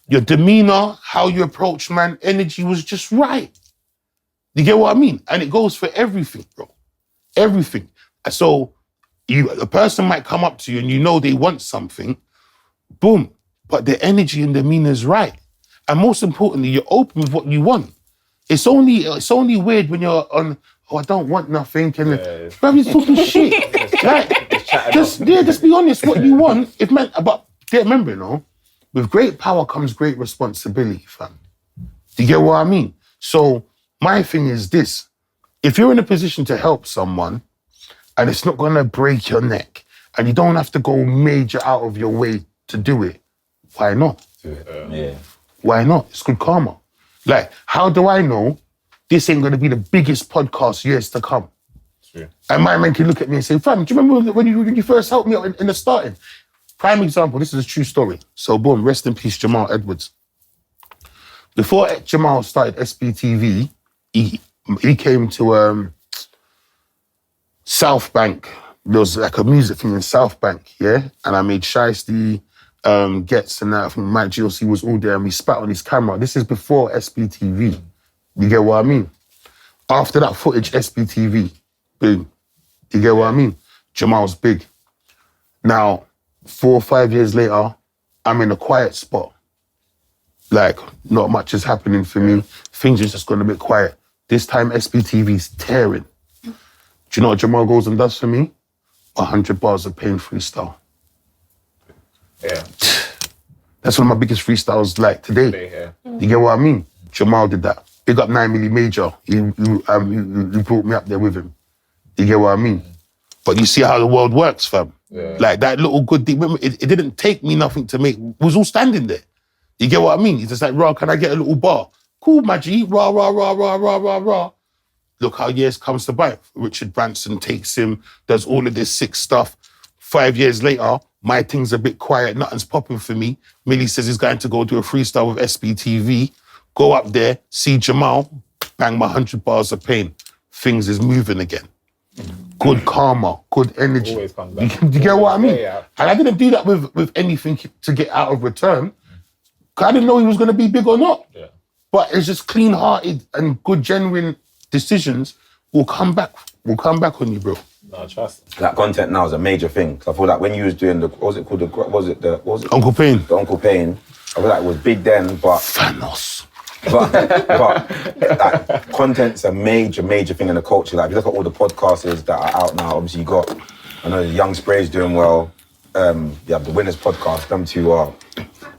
Your demeanor, how you approach, man, energy was just right. You get what I mean? And it goes for everything, bro. Everything. So a person might come up to you and you know they want something, boom, but the energy and demeanor is right. And most importantly, you're open with what you want. It's only weird when you're on, I don't want nothing, and bro, you're talking shit. Like, just be honest what you want. But remember, with great power comes great responsibility, fam. Do you get what I mean? So my thing is this: if you're in a position to help someone, and it's not gonna break your neck, and you don't have to go major out of your way to do it, why not? Yeah. Why not? It's good karma. Like, how do I know this ain't gonna be the biggest podcast years to come. True. And my man can look at me and say, fam, do you remember when you first helped me out in the starting? Prime example, this is a true story. So boom, rest in peace, Jamal Edwards. Before Jamal started SBTV, he came to South Bank. There was like a music thing in South Bank, yeah? And I made Shiesty, Gets and that. I think Mike GLC was all there and we spat on his camera. This is before SBTV. You get what I mean? After that footage, SBTV, boom. You get what I mean? Jamal's big. Now, 4 or 5 years later, I'm in a quiet spot. Like, not much is happening for me. Things are just gone a bit quiet. This time, SBTV's tearing. Do you know what Jamal goes and does for me? 100 bars of pain freestyle. Yeah. That's one of my biggest freestyles like today. You get what I mean? Jamal did that. Big up 9 Milli Major. He brought me up there with him. You get what I mean? But you see how the world works, fam. Yeah. Like that little good deed. Remember, it didn't take me nothing to make. We was all standing there. You get what I mean? He's just like, rah, can I get a little bar? Cool, my G. Rah, rah, rah, rah, rah, rah, rah. Look how years comes to bite. Richard Branson takes him, does all of this sick stuff. 5 years later, my thing's a bit quiet. Nothing's popping for me. Millie says he's going to go do a freestyle with SBTV. Go up there, see Jamal, bang my 100 bars of pain. Things is moving again. Good karma, good energy. Always comes back. You get what I mean? Yeah. And I didn't do that with anything to get out of return. 'Cause I didn't know he was going to be big or not. Yeah. But it's just clean-hearted and good, genuine decisions will come back on you, bro. No, trust. That content now is a major thing. Cause I feel like when you was doing what was it called? What was it? Uncle Payne. The Uncle Payne. I feel like it was big then, but Thanos. but like, content's a major thing in the culture. Like, if you look at all the podcasters that are out now, obviously you got, I know the Young Spray's doing well. You have the Winners podcast, them two are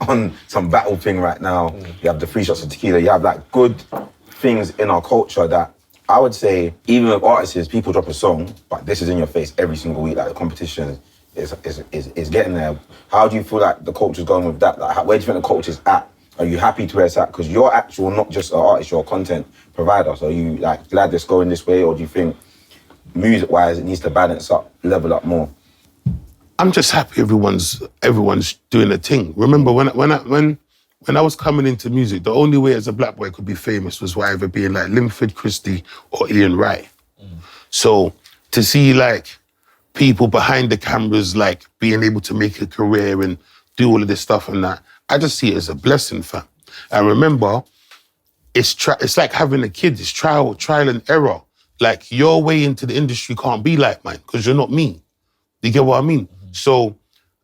on some battle thing right now. You have the 3 Shots of Tequila. You have like good things in our culture that I would say, even with artists, people drop a song, but this is in your face every single week. Like, the competition is getting there. How do you feel like the culture's going with that? Like, where do you think the culture's at? Are you happy to where it's at? Because you're actual, not just an artist, you're a content provider. So are you like glad it's going this way, or do you think music-wise it needs to balance up, level up more? I'm just happy everyone's doing a thing. Remember when I was coming into music, the only way as a black boy could be famous was either being like Linford Christie or Ian Wright. So to see like people behind the cameras like being able to make a career and do all of this stuff and that, I just see it as a blessing, fam. And remember, it's like having a kid. It's trial and error. Like, your way into the industry can't be like mine because you're not me. You get what I mean? So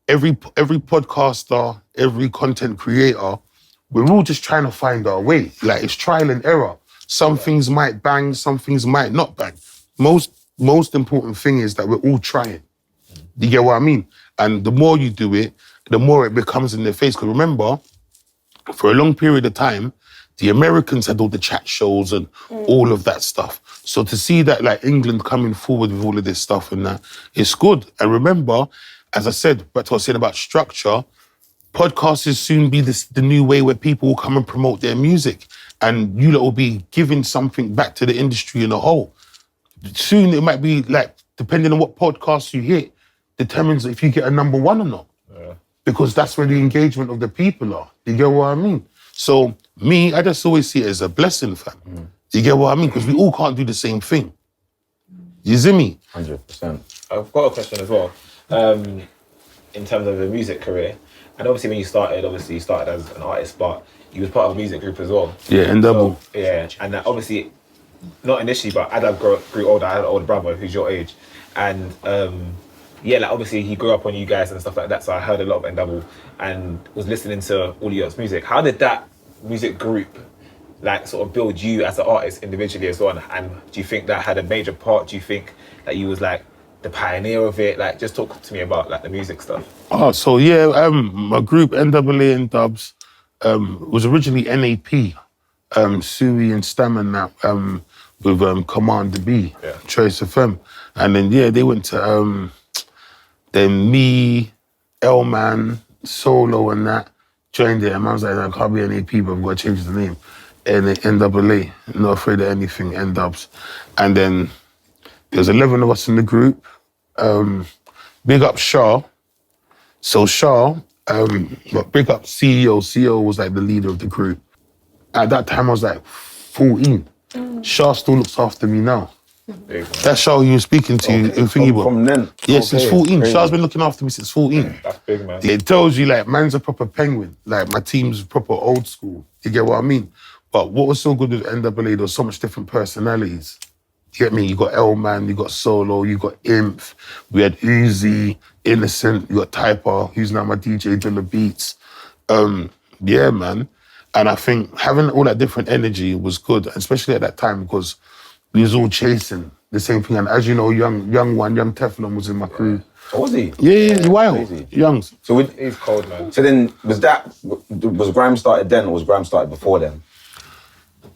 every podcaster, every content creator, we're all just trying to find our way. Like, it's trial and error. Some things might bang, some things might not bang. Most important thing is that we're all trying. You get what I mean? And the more you do it, the more it becomes in their face. Because remember, for a long period of time, the Americans had all the chat shows and all of that stuff. So to see that, like, England coming forward with all of this stuff and that, it's good. And remember, as I said, back to what I was saying about structure, podcasts will soon be the new way where people will come and promote their music. And you lot will be giving something back to the industry in a whole. Soon it might be, like, depending on what podcast you hit, determines if you get a number 1 or not. Because that's where the engagement of the people are. You get what I mean? So me, I just always see it as a blessing, fam. You get what I mean? Because we all can't do the same thing. You see me? 100%. I've got a question as well. In terms of a music career, and obviously when you started as an artist, but you was part of a music group as well. Yeah, and double. So, yeah, and obviously, not initially, but as I grew older, I had an older brother who's your age, and yeah, like obviously he grew up on you guys and stuff like that, so I heard a lot of N-Double and was listening to all of your music. How did that music group like sort of build you as an artist individually as well? And do you think that had a major part? Do you think that you was like the pioneer of it? Like, just talk to me about like the music stuff. Oh, so yeah, my group NAA and Dubs was originally NAP, Suey and Stam and that, with Commander B, Choice FM. And then yeah, they went to then me, L-Man, Solo and that, joined it. And I was like, I can't be NAP, but I've got to change the name. NAA, Not Afraid of Anything, N-Dubs. And then there's 11 of us in the group. Big up Shah. So Shah, but big up CEO. CEO was like the leader of the group. At that time, I was like 14. Shah still looks after me now. That's Shah you were speaking to in Thingy. From then? Yeah, since 14. Crazy. Shah's been looking after me since 14. That's big, man. It tells you, like, man's a proper penguin. Like, my team's proper old school. You get what I mean? But what was so good with NAA, there was so much different personalities. You get me? You got L-Man, you got Solo, you got Imp, we had Uzi, Innocent, you got Typer, who's now my DJ doing the beats. Yeah, man. And I think having all that different energy was good, especially at that time, because we was all chasing the same thing. And as you know, young Teflon was in my crew. Oh, was he? Yeah, wild. Youngs. So he's cold, man. So then, was Grime started then, or was Grime started before then?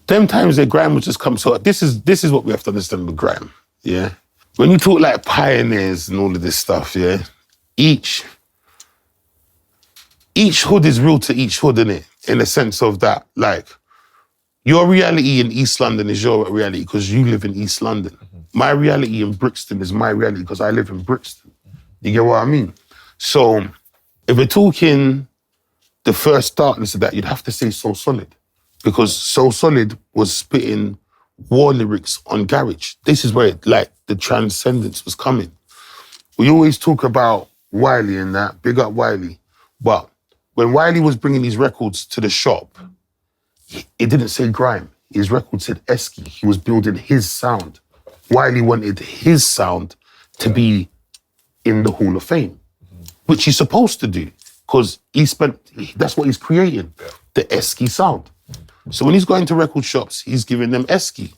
Them times that Grime would just come. So this is what we have to understand with Grime. Yeah, when you talk like pioneers and all of this stuff, yeah, each hood is real to each hood, innit? In the sense of that, like, your reality in East London is your reality because you live in East London. My reality in Brixton is my reality because I live in Brixton. You get what I mean? So if we're talking the first darkness of that, you'd have to say So Solid, because So Solid was spitting war lyrics on Garage. This is where the transcendence was coming. We always talk about Wiley and that, big up Wiley, but when Wiley was bringing these records to the shop, it didn't say Grime. His record said Esky. He was building his sound. Wiley wanted his sound to be in the Hall of Fame, which he's supposed to do, because that's what he's creating, the Esky sound. So when he's going to record shops, he's giving them Esky.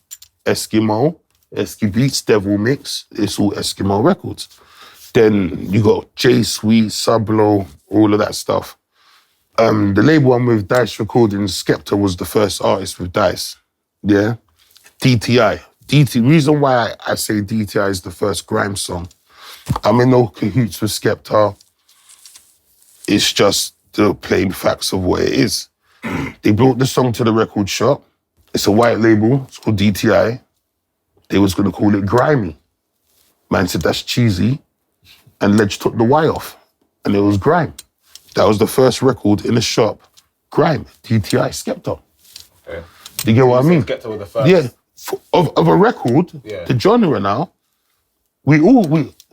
Eskimo, Esky Beats, Devil Mix, it's all Eskimo records. Then you got J Sweet, Sublo, all of that stuff. The label I'm with, Dice Recordings, Skepta was the first artist with Dice. Yeah. DTI. Reason why I say DTI is the first Grime song, I'm in no cahoots with Skepta. It's just the plain facts of what it is. They brought the song to the record shop. It's a white label. It's called DTI. They was going to call it Grimy. Man said, that's cheesy. And Ledge took the Y off. And it was Grime. That was the first record in the shop. Grime, DTI, Skepta. Okay. Do you get what I mean? Skepta was the first. Yeah. Of a record, the genre now,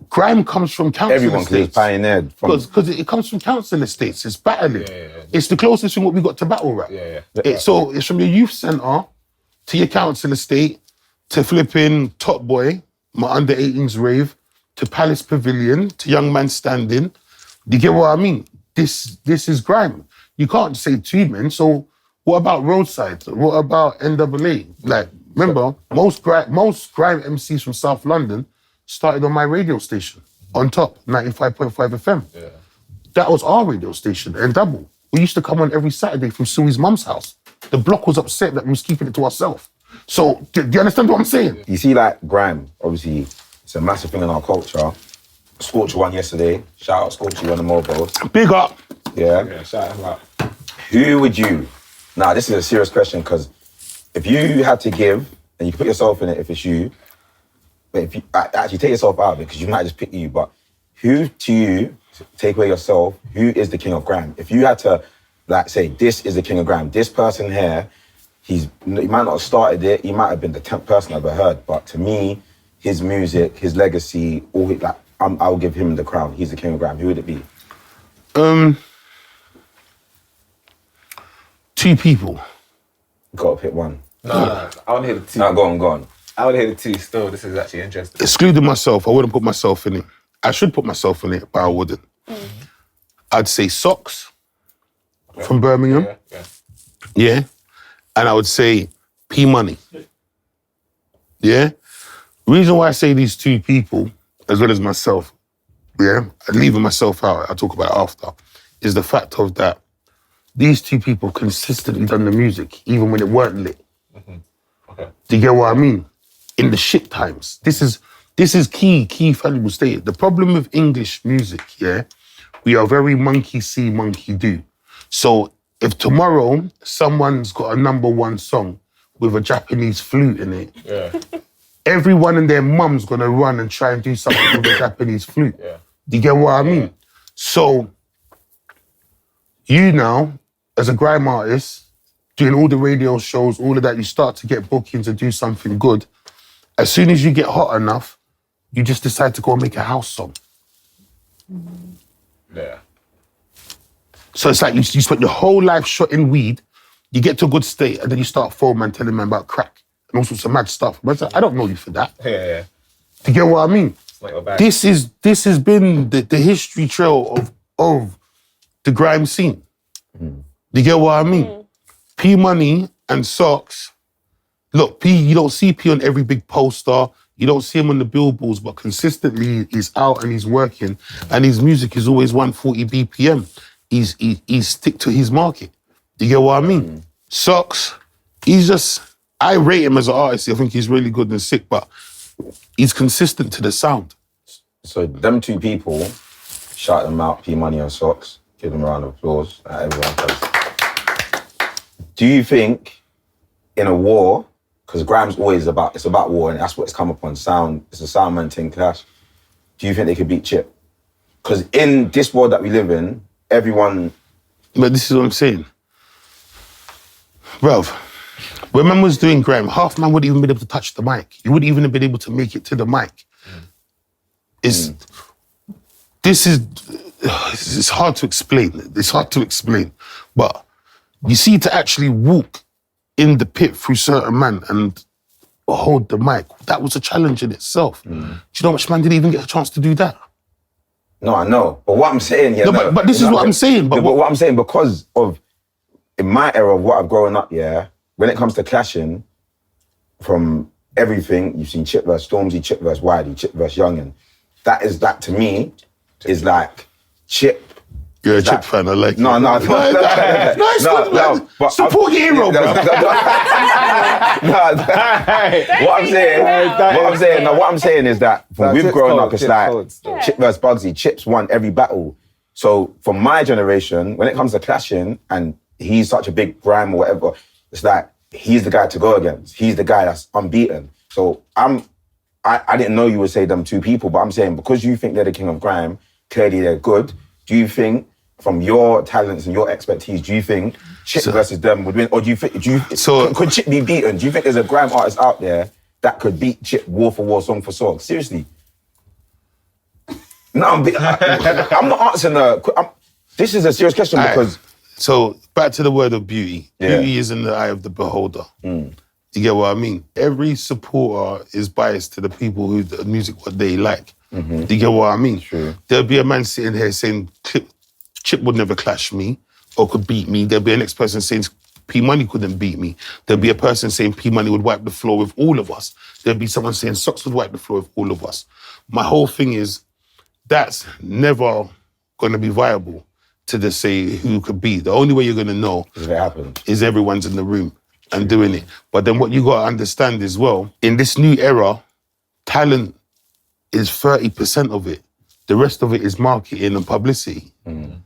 Grime comes from council Everyone estates. Pioneered. Because it comes from council estates. It's battling. It's the closest thing what we got to battle rap. So it's from your youth centre to your council estate to flipping Top Boy, my under 18s rave, to Palace Pavilion, to Young Man Standing. Do you get what I mean? This is Grime. You can't say two men. So what about Roadside? What about NAA? Like, remember, most Grime MCs from South London started on my radio station, on top, 95.5 FM. Yeah. That was our radio station, and double. We used to come on every Saturday from Suey's mum's house. The block was upset that we was keeping it to ourselves. So, do you understand what I'm saying? You see, like, Grime, obviously, it's a massive thing in our culture. Scorcher won yesterday. Shout out Scorcher, you won the Mobos. Big up. Yeah, shout him out. Who would you... Now, this is a serious question, because if you had to give, and you can put yourself in it if it's you, but if you actually take yourself out of it, because you might just pick you, but who to you, take away yourself, who is the king of Grime? If you had to, like, say, this is the king of Grime, this person here, he might not have started it, he might have been the 10th person I've ever heard, but to me, his music, his legacy, I'll give him the crown. He's the king of Grime. Who would it be? Two people. Gotta pick one. No, I want to hear the two. No, go on. I want to hear the two still. This is actually interesting. Excluding myself, I wouldn't put myself in it. I should put myself in it, but I wouldn't. I'd say Socks from Birmingham. Yeah. And I would say P Money. Yeah. Reason why I say these two people, as well as myself, and leaving myself out, I'll talk about it after, is the fact of that these two people consistently done the music, even when it weren't lit. Okay. Do you get what I mean? In the shit times. This is key valuable stated. The problem with English music, we are very monkey see, monkey do. So if tomorrow someone's got a #1 song with a Japanese flute in it, everyone and their mum's gonna run and try and do something with a Japanese flute. Do you get what I mean? So, you now, as a grime artist, doing all the radio shows, all of that, you start to get bookings and do something good. As soon as you get hot enough, you just decide to go and make a house song. Yeah. So it's like you spent your whole life shotting weed, you get to a good state, and then you start phoning man, telling man about crack and all sorts of mad stuff. But it's like, I don't know you for that. Yeah. Do you get what I mean? It's not your bag. This has been the history trail of the grime scene. Do you get what I mean? P Money and Socks. Look, P, you don't see P on every big poster. You don't see him on the billboards, but consistently he's out and he's working, and his music is always 140 BPM. He's stick to his market. Do you get what I mean? Socks, I rate him as an artist. I think he's really good and sick, but he's consistent to the sound. So them two people, shout them out, P Money and Socks. Give them a round of applause. Everyone does. Do you think in a war, because grime's always it's about war, and that's what it's come upon, sound, it's a sound man thing clash. Do you think they could beat Chip? Because in this world that we live in, everyone... But this is what I'm saying. Bruv, when man was doing grime, half man wouldn't even be able to touch the mic. You wouldn't even have been able to make it to the mic. It's hard to explain. It's hard to explain. But you see, to actually walk in the pit through certain man and hold the mic, that was a challenge in itself. Do you know how much man didn't even get a chance to do that? No, I know. But what I'm saying... Yeah, no, but this is what I'm saying. But what I'm saying, because of, in my era of what I've grown up, when it comes to clashing, from everything, you've seen Chip versus Stormzy, Chip versus Wiley, Chip versus Youngin. That to me is like Chip. You're a Chip fan, I like it. No, it's good, man. But support your hero, bro. What I'm saying is that we've grown up, it's like Chip versus Bugsy. Chip's won every battle. So for my generation, when it comes to clashing, and he's such a big grime or whatever, it's like he's the guy to go against. He's the guy that's unbeaten. So I didn't know you would say them two people, but I'm saying because you think they're the king of grime, clearly they're good. Do you think, from your talents and your expertise, do you think Chip versus them would win? Or do you think, could Chip be beaten? Do you think there's a grime artist out there that could beat Chip war for war, song for song? Seriously? No, I'm not answering this is a serious question because... So, back to the word of beauty. Beauty is in the eye of the beholder. You get what I mean? Every supporter is biased to the people who the music, what they like. Do you get what I mean? True. There'll be a man sitting here saying, Chip would never clash me or could beat me. There'll be a next person saying P Money couldn't beat me. There'll be a person saying P Money would wipe the floor with all of us. There'll be someone saying Socks would wipe the floor with all of us. My whole thing is, that's never going to be viable to just say who could beat. The only way you're going to know is everyone's in the room and doing it. But then what you got to understand as well, in this new era, talent is 30% of it. The rest of it is marketing and publicity. Do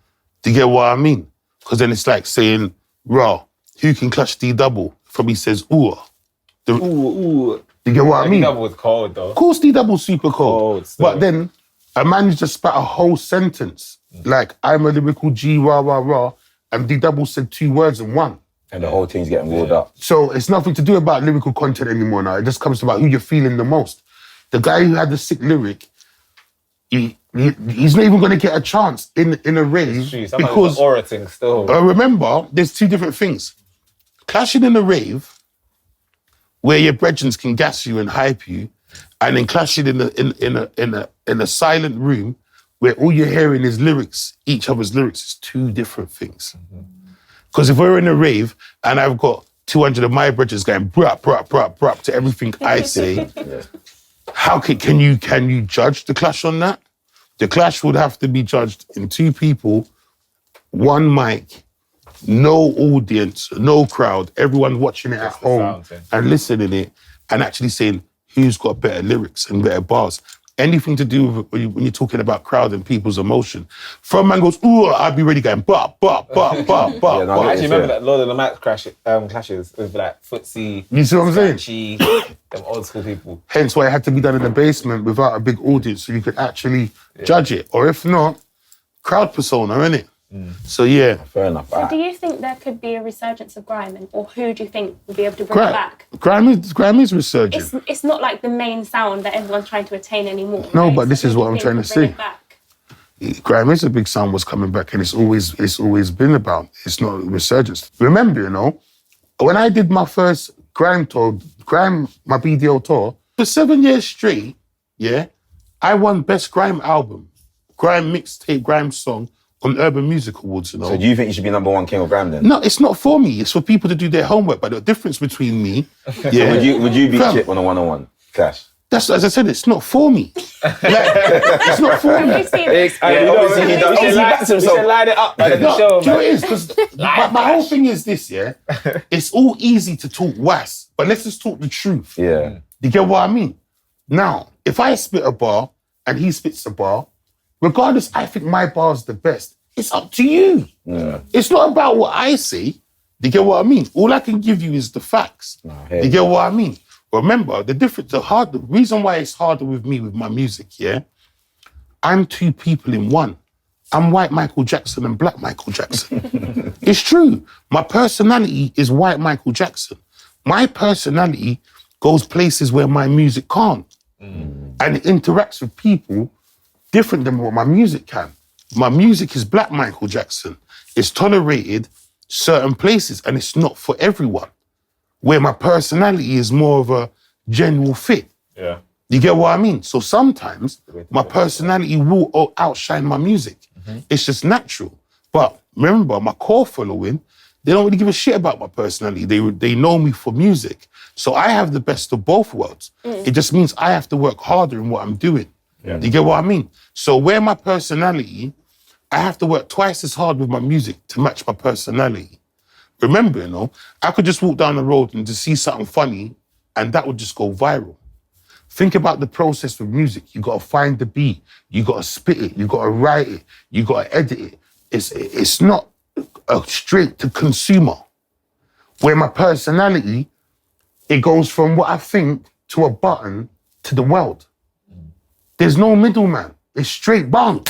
you get what I mean? Because then it's like saying, raw, who can clash D-double? From he says, ooh. Ooh. Do you get what I mean? D-double was cold, though. Of course D-double's super cold. But then a man just spat a whole sentence, like, I'm a lyrical G, rah, rah, rah, and D-double said 2 words in one. And the whole thing's getting rolled up. So it's nothing to do about lyrical content anymore now. It just comes about who you're feeling the most. The guy who had the sick lyric, he's not even going to get a chance in a rave because orating still. Remember, there's 2 different things. Clashing in a rave, where your brethren can gas you and hype you, and then clashing in a silent room where all you're hearing is lyrics, each other's lyrics, is 2 different things. Because if we're in a rave and I've got 200 of my brethren going brap, brap, brap, brap to everything I say, how can you judge the clash on that? The clash would have to be judged in 2 people, 1 mic, no audience, no crowd, everyone watching it at home and listening it and actually saying who's got better lyrics and better bars. anything to do with when you're talking about crowd and people's emotion. From man goes, ooh, I'd be ready going, but. I actually remember that Lord of the Mac clashes with like Footsie. You see what I'm saying? Scratchy, them old school people. Hence why it had to be done in the basement without a big audience so you could actually judge it. Or if not, crowd persona, innit? So yeah. Fair enough. So do you think there could be a resurgence of grime, or who do you think will be able to bring it back? Grime is resurgent. It's not like the main sound that everyone's trying to attain anymore. No, right? but this is what I'm trying to say. Grime is a big sound was coming back, and it's always been about. It's not a resurgence. Remember, when I did my first grime tour, my BDO tour, for 7 years straight, I won Best Grime Album, Grime Mixtape, Grime Song on Urban Music Awards, So do you think you should be #1 king of grime then? No, it's not for me. It's for people to do their homework. But the difference between me, So would you beat Chip on a 1-on-1 clash? That's, as I said, it's not for me. It's not for me. Obviously he does. He backs We himself. should line it up by the No, show, do you know man. what it is? Because my whole thing is this, it's all easy to talk was, but let's just talk the truth. Yeah. You get what I mean? Now, if I spit a bar and he spits a bar, regardless, I think my bar's the best. It's up to you. Yeah. It's not about what I say. You get what I mean? All I can give you is the facts. You get what I mean? Remember, the reason why it's harder with me with my music, I'm two people in one. I'm white Michael Jackson and black Michael Jackson. It's true. My personality is white Michael Jackson. My personality goes places where my music can't. And it interacts with people different than what my music can. My music is black Michael Jackson. It's tolerated certain places and it's not for everyone. Where my personality is more of a general fit. Yeah. You get what I mean? So sometimes my personality will outshine my music. It's just natural. But remember, my core following, they don't really give a shit about my personality. They know me for music. So I have the best of both worlds. It just means I have to work harder in what I'm doing. Yeah. You get what I mean? So where my personality, I have to work twice as hard with my music to match my personality. Remember, I could just walk down the road and just see something funny and that would just go viral. Think about the process with music. You gotta find the beat, you gotta spit it, you gotta write it, you gotta edit it. It's not a straight to consumer. Where my personality, it goes from what I think to a button to the world. There's no middleman. It's straight bang.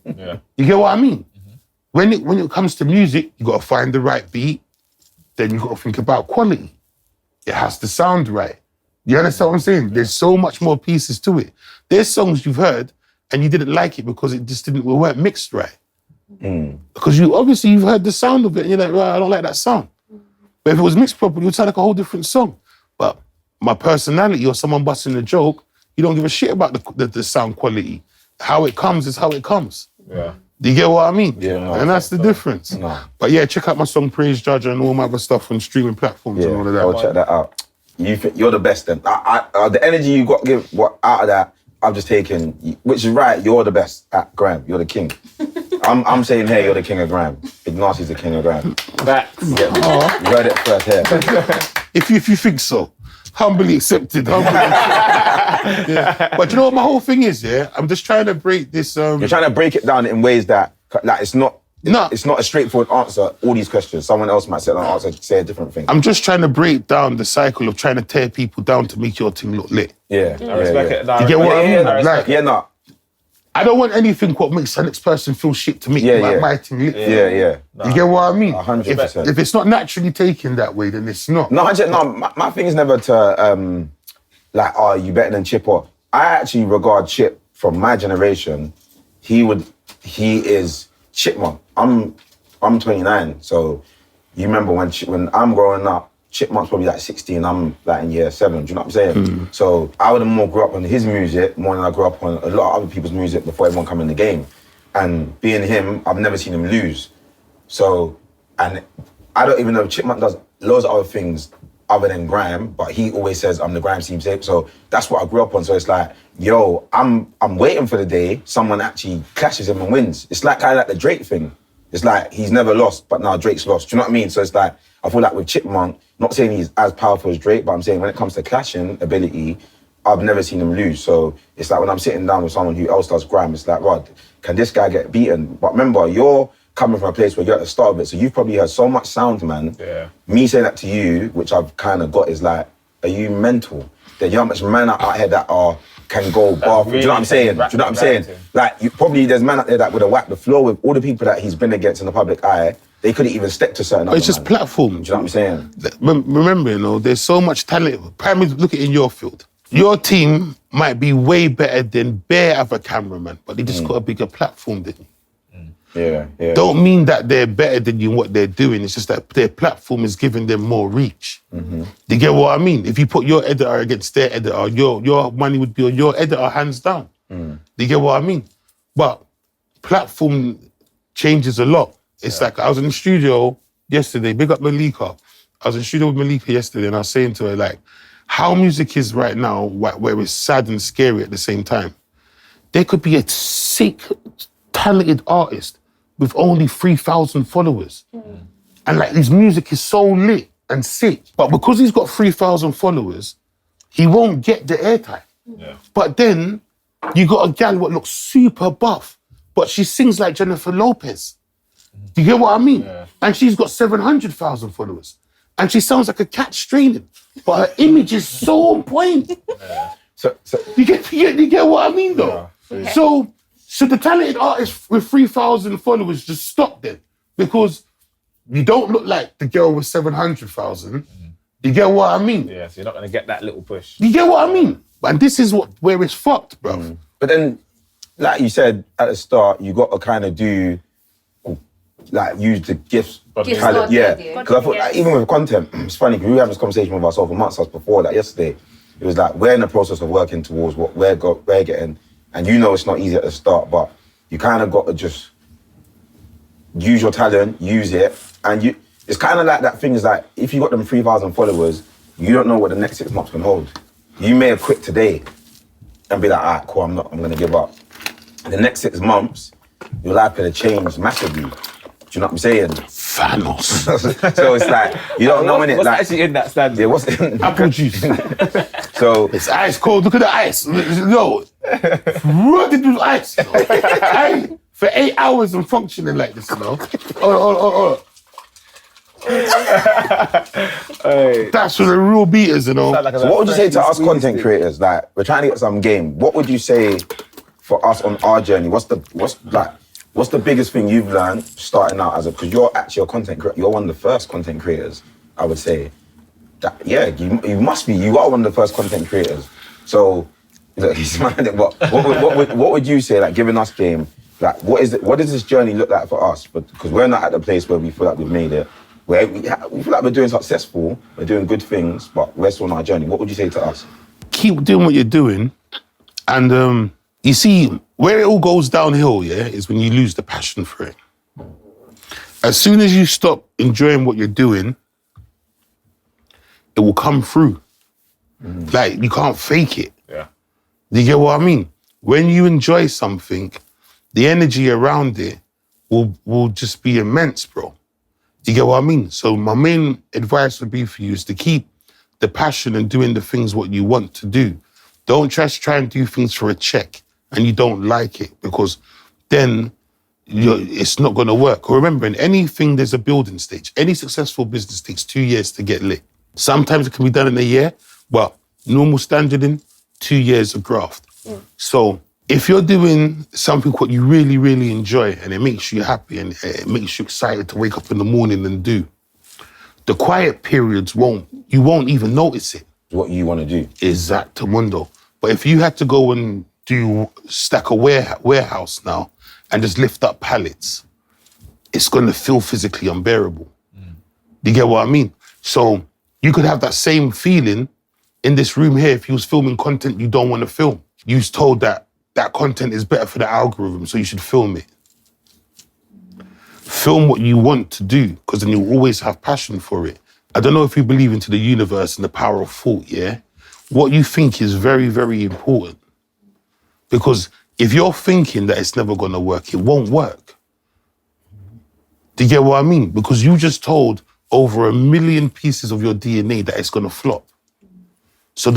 Yeah. You get what I mean? When it comes to music, you gotta find the right beat, then you gotta think about quality. It has to sound right. You understand what I'm saying? There's so much more pieces to it. There's songs you've heard and you didn't like it because it weren't mixed right. Because you've heard the sound of it and you're like, right, I don't like that sound. But if it was mixed properly, it would sound like a whole different song. But my personality or someone busting a joke, you don't give a shit about the sound quality. How it comes is how it comes. Yeah. Do you get what I mean? Yeah, no, and that's the difference. No. But yeah, check out my song Praise Judge and all my other stuff on streaming platforms and all of that. I'll check that out. You're the best then. The energy you got to give out of that, I've just taken, which is right, you're the best at grime. You're the king. I'm saying, hey, you're the king of grime. Big Narstie's the king of grime. Facts. You heard it first here. If you think so. Humbly accepted. Yeah. But you know what my whole thing is, I'm just trying to break this... You're trying to break it down in ways that, like, it's not a straightforward answer, all these questions. Someone else might say a different thing. I'm just trying to break down the cycle of trying to tear people down to make your thing look lit. Yeah. I respect it. No, You get what I mean? Like, No. I don't want anything what makes the next person feel shit to make my thing lit. Yeah. You get what I mean? 100%. If it's not naturally taken that way, then it's not. No, my thing is never to, you better than Chip or... I actually regard Chip, from my generation, he is Chipmunk. I'm 29, so you remember when I'm growing up, Chipmunk's probably like 16, I'm like in year 7, do you know what I'm saying? So I would have more grew up on his music more than I grew up on a lot of other people's music before everyone come in the game. And being him, I've never seen him lose. So, and I don't even know, Chipmunk does loads of other things other than grime, but he always says, I'm the grime team safe. So that's what I grew up on. So it's like, yo, I'm waiting for the day someone actually clashes him and wins. It's like kind of like the Drake thing. It's like he's never lost, but now Drake's lost. Do you know what I mean? So it's like, I feel like with Chipmunk, not saying he's as powerful as Drake, but I'm saying when it comes to clashing ability, I've never seen him lose. So it's like when I'm sitting down with someone who else does grime, it's like, Rod, can this guy get beaten? But remember, you're coming from a place where you're at the start of it, so you've probably heard so much sound, man. Yeah. Me saying that to you, which I've kind of got, is like, are you mental? That you know how much man out here that can go bar. Really, do you know what I'm saying? Do you know what I'm saying? Like, there's man out there that would have whacked the floor with all the people that he's been against in the public eye. They couldn't even step to certain. It's just platform. Do you know what I'm saying? Remember, you know, there's so much talent. Primarily, look at in your field. Your team might be way better than bare other cameraman, but they just got a bigger platform than you. Yeah. Don't mean that they're better than you in what they're doing. It's just that their platform is giving them more reach. Do you get what I mean? If you put your editor against their editor, your money would be on your editor hands down. Do you get what I mean? But platform changes a lot. It's like I was in the studio yesterday, big up Malika. I was in the studio with Malika yesterday and I was saying to her, like, how music is right now, where it's sad and scary at the same time. There could be a sick, talented artist with only 3,000 followers. And like his music is so lit and sick. But because he's got 3,000 followers, he won't get the airtime. But then you got a gal what looks super buff, but she sings like Jennifer Lopez. Do you get what I mean? And she's got 700,000 followers. And she sounds like a cat straining. But her image is so on point. So you get what I mean though? So the talented artist with 3,000 followers just stop then. Because you don't look like the girl with 700,000. You get what I mean? Yeah, so you're not going to get that little push. You get what I mean? And this is where it's fucked, bro. But then, like you said at the start, you got to kind of like use the gifts. Kind of, yeah. Because I thought, like, even with content, it's funny, because we were having this conversation with ourselves amongst us before, like yesterday. It was like, we're in the process of working towards what we're getting. And you know it's not easy at the start, but you kind of got to just use your talent, use it. And it's kind of like that thing is like, if you got them 3,000 followers, you don't know what the next 6 months can hold. You may have quit today and be like, all right, cool, I'm going to give up. In the next 6 months, your life could have changed massively. Do you know what I'm saying? Thanos. So it's like, you don't know when it what's like... actually in that stand? Yeah, what's in... Apple juice. So... It's ice cold. Look at the ice. No. Rugged with ice. Hey, for 8 hours I'm functioning like this, you know? Oh. That's for the real beaters, you know? So what would you say to us content creators? Like, we're trying to get some game. What would you say for us on our journey? What's the biggest thing you've learned starting out because you're actually a content creator. You're one of the first content creators, I would say. You must be. You are one of the first content creators. So, look, he's smiling. What would you say, like, giving us game? Like, what does this journey look like for us? Because we're not at the place where we feel like we've made it. Where we feel like we're doing successful, we're doing good things, but we're still on our journey. What would you say to us? Keep doing what you're doing, and you see, where it all goes downhill, is when you lose the passion for it. As soon as you stop enjoying what you're doing, it will come through. Like, you can't fake it. Yeah. You get what I mean? When you enjoy something, the energy around it will just be immense, bro. You get what I mean? So my main advice would be for you is to keep the passion and doing the things what you want to do. Don't just try and do things for a check and you don't like it, because then it's not going to work. Remember, in anything, there's a building stage. Any successful business takes 2 years to get lit. Sometimes it can be done in a year, but normal standard in 2 years of graft. So if you're doing something what you really, really enjoy and it makes you happy and it makes you excited to wake up in the morning and do, the quiet periods you won't even notice it. What you want to do. Exactamundo. But if you had to go and stack a warehouse now and just lift up pallets, it's going to feel physically unbearable. Do you get what I mean? So you could have that same feeling in this room here if you was filming content you don't want to film. You was told that content is better for the algorithm, so you should film it. Film what you want to do, because then you'll always have passion for it. I don't know if you believe into the universe and the power of thought, What you think is very, very important. Because if you're thinking that it's never going to work, it won't work. Do you get what I mean? Because you just told over 1 million pieces of your DNA that it's going to flop. So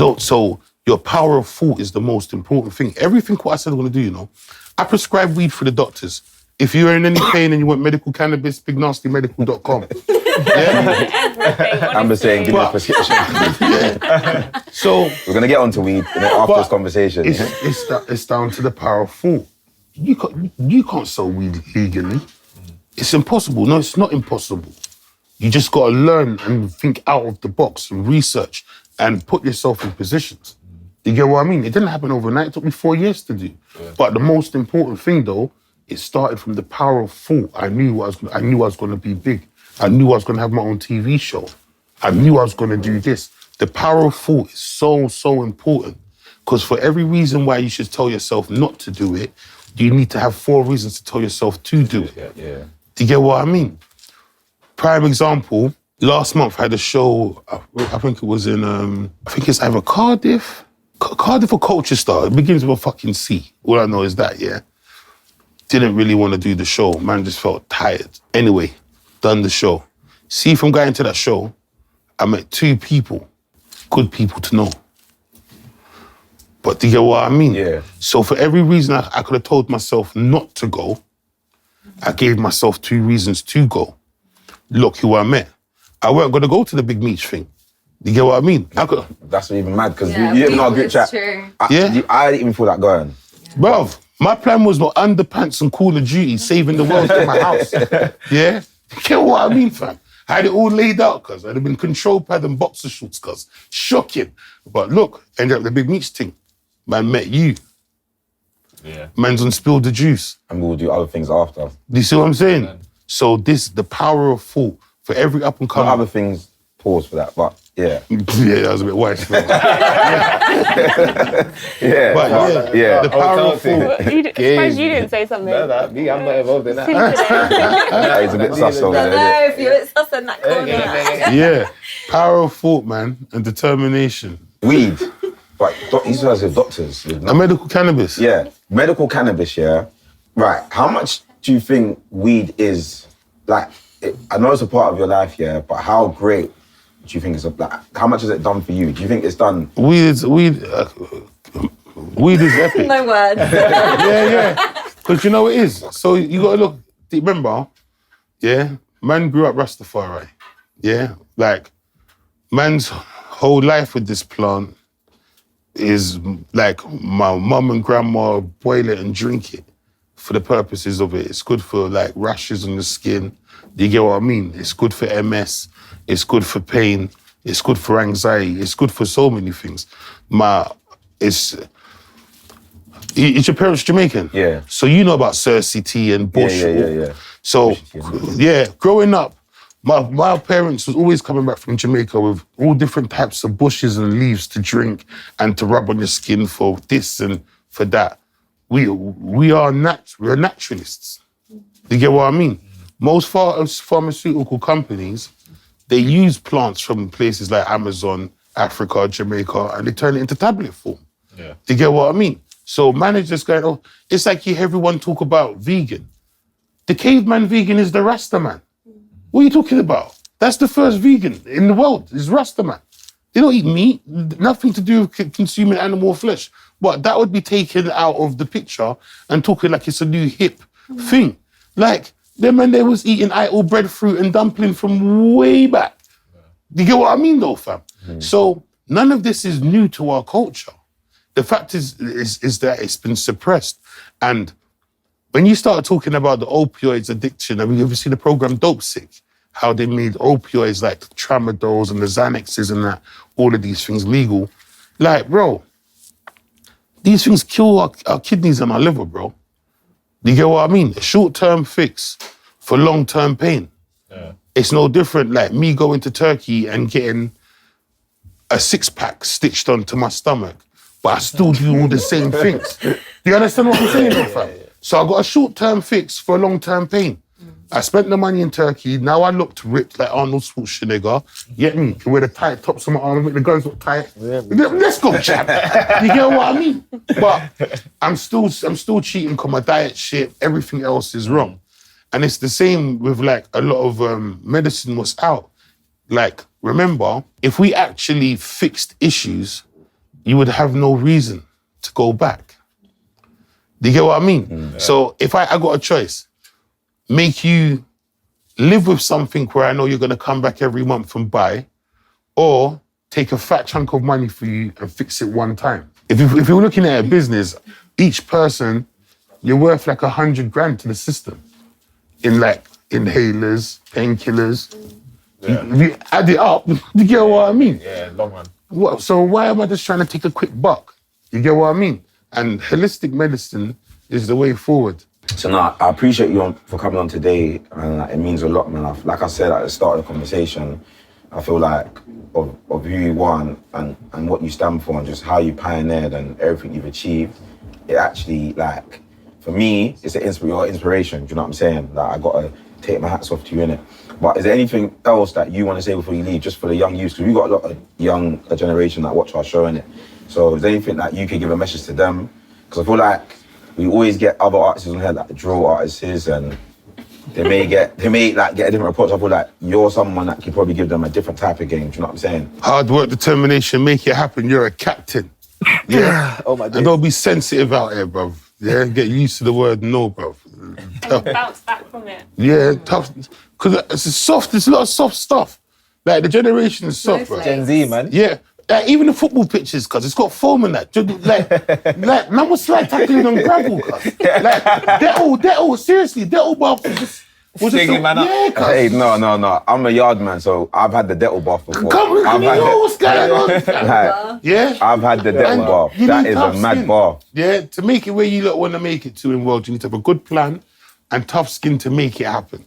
Your power of thought is the most important thing. Everything what I said I'm going to do, I prescribe weed for the doctors. If you're in any pain and you want medical cannabis, bignarstiemedical.com. Everything, I'm just saying, give me a prescription. So we're going to get onto weed after this conversation. It's down to the power of thought. You can't sell weed legally. It's impossible. No, it's not impossible. You just got to learn and think out of the box and research and put yourself in positions. You get what I mean? It didn't happen overnight. It took me 4 years to do. Yeah. But the most important thing, though, it started from the power of thought. I knew I was going to be big. I knew I was going to have my own TV show. I knew I was going to do this. The power of thought is so, so important. Because for every reason why you should tell yourself not to do it, you need to have 4 reasons to tell yourself to do it. Yeah. Do you get what I mean? Prime example, last month I had a show, I think it was in, I think it's either Cardiff or Colchester. It begins with a fucking C. All I know is that, yeah. Didn't really want to do the show. Man, just felt tired. Anyway, done the show. See, from going to that show, I met 2 people, good people to know. But do you get what I mean? Yeah. So for every reason I could have told myself not to go, I gave myself 2 reasons to go. Look who I met. I weren't going to go to the Big Meech thing. You get what I mean? That's even mad, because you didn't know a group chat. I didn't even feel like going. Bruv, my plan was not underpants and Call of Duty, saving the world in my house. Yeah? You get what I mean, fam? I had it all laid out, cuz. I'd have been control pad and boxer shorts, cuz. Shocking. But look, ended up the Big Meech thing. Man met you. Yeah. Man's on Spill the Juice. And we'll do other things after. Do you see what I'm saying? Yeah. So the power of thought for every up and coming. Other things, pause for that, but yeah. Yeah, that was a bit wise. Yeah. The power of thought. Suppose you didn't say something. No, me, I'm not involved in that. He's a bit sus over there. No, if you're sus in that corner. Yeah, power of thought, man, and determination. Weed. But these guys are doctors. Medical cannabis. Yeah, medical cannabis, yeah. Right, how much do you think weed is, like, I know it's a part of your life, yeah, but how great do you think it's, like, how much has it done for you? Do you think it's done? Weed is epic. No words. Yeah. Because you know what it is. So you got to look, remember, yeah, man grew up Rastafari, yeah? Like, man's whole life with this plant is like my mum and grandma boil it and drink it for the purposes of it. It's good for like rashes on the skin. Do you get what I mean? It's good for MS. It's good for pain. It's good for anxiety. It's good for so many things. Is your parents Jamaican? Yeah. So you know about Cersei tea and Bush. Yeah. So, yeah, growing up, my parents was always coming back from Jamaica with all different types of bushes and leaves to drink and to rub on your skin for this and for that. We're naturalists. You get what I mean? Most pharmaceutical companies, they use plants from places like Amazon, Africa, Jamaica, and they turn it into tablet form. Yeah. You get what I mean? So managers going, it's like you hear everyone talk about vegan. The caveman vegan is the Rasta man. What are you talking about? That's the first vegan in the world, is Rasta man. They don't eat meat, nothing to do with consuming animal flesh. But that would be taken out of the picture and talking like it's a new hip thing. Like, them men, they was eating idle breadfruit and dumpling from way back. You get what I mean though, fam? So none of this is new to our culture. The fact is that it's been suppressed. And when you start talking about the opioids addiction, have you ever seen the program Dope Sick? How they made opioids like Tramadols and the Xanaxes and that, all of these things legal. Like, bro, these things kill our kidneys and our liver, bro. Do you get what I mean? A short-term fix for long-term pain. Yeah. It's no different like me going to Turkey and getting a 6-pack stitched onto my stomach, but I still do all the same things. Do you understand what I'm saying, though, fam? So I got a short-term fix for a long-term pain. I spent the money in Turkey. Now I looked ripped like Arnold Schwarzenegger. You get me? Can wear the tight tops on my arm, make the guns look tight. Yeah. Let's go, chap. You get what I mean? But I'm still cheating because my diet shit, everything else is wrong. And it's the same with like a lot of medicine was out. Like, remember, if we actually fixed issues, you would have no reason to go back. Do you get what I mean? So if I got a choice, make you live with something where I know you're going to come back every month and buy, or take a fat chunk of money for you and fix it one time. If you're looking at a business, each person, you're worth like 100 grand to the system in like inhalers, painkillers. You add it up, you get what I mean? Yeah, long run. So why am I just trying to take a quick buck? You get what I mean? And holistic medicine is the way forward. So no, I appreciate you for coming on today, and it means a lot, man. Like I said at the start of the conversation, I feel like of who you are and what you stand for and just how you pioneered and everything you've achieved, it actually, like, for me, it's your inspiration, do you know what I'm saying? Like, I gotta take my hats off to you, innit? But is there anything else that you want to say before you leave, just for the young youth? Because we've got a lot of young generation that watch our show, innit? So is there anything that you can give a message to them? Because I feel like we always get other artists on here, like drill artists, and they may get a different approach. I feel like you're someone that can probably give them a different type of game, do you know what I'm saying? Hard work, determination, make it happen. You're a captain. Yeah. Oh my days. And don't be sensitive out here, bruv. Yeah, get used to the word no, bruv. And bounce back from it. Yeah, tough. Because it's a lot of soft stuff. Like, the generation is soft, bro. Gen Z, man. Yeah. Like, even the football pitches, cuz it's got foam in that. Like man was slide tackling on gravel, cuz. Like, that all bath was just Singing man up. yeah, cuz. Hey, no. I'm a yard man, so I've had the Dettle bath before. Come on, you know what's going on. Like, Yeah? I've had the Dettle bath. You That need is a tough mad skin. bath. Yeah, to make it where you lot want to make it to in world, you need to have a good plan and tough skin to make it happen.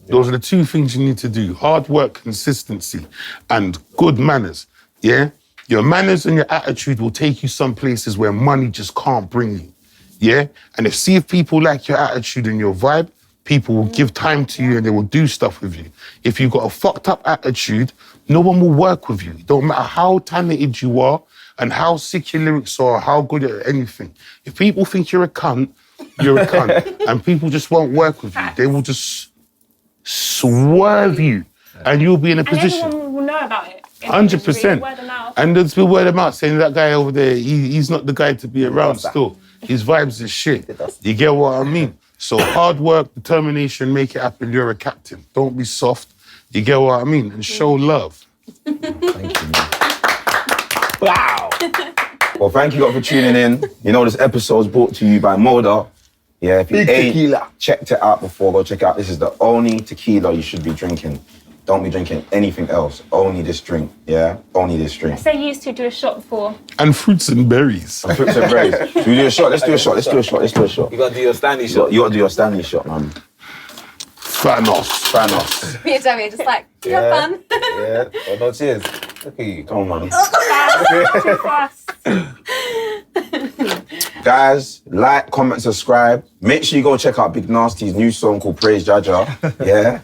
Those are the two things you need to do. Hard work, consistency, and good manners. Yeah? Your manners and your attitude will take you some places where money just can't bring you. Yeah? And if people like your attitude and your vibe, people will give time to you and they will do stuff with you. If you've got a fucked up attitude, no one will work with you. It don't matter how talented you are and how sick your lyrics are, how good at anything. If people think you're a cunt, you're a cunt. And people just won't work with you. They will just swerve you and you'll be in a position. And everyone will know about it. 100%. Word of mouth. And there's been word of mouth saying that guy over there, he's not the guy to be around still. His vibes is shit. You get what I mean? So hard work, determination, make it happen. You're a captain. Don't be soft. You get what I mean? And show love. Thank you, man. Wow. Well, thank you all for tuning in. You know, this episode's brought to you by Moda. Yeah, if you ain't checked it out before, go check it out. This is the only tequila you should be drinking. Don't be drinking anything else. Only this drink, yeah? Only this drink. I say you used to do a shot before. And fruits and berries. And fruits and berries. Should we do a shot? Let's do a shot. You gotta do your Stanley shot. You gotta do your Stanley shot, man. Thanos. Me and Zoe are just like, have fun. Yeah. Oh, no, cheers. Look at you. Come on, man. Too fast. Guys, like, comment, subscribe. Make sure you go check out Big Narstie's new song called Praise Jaja. Yeah?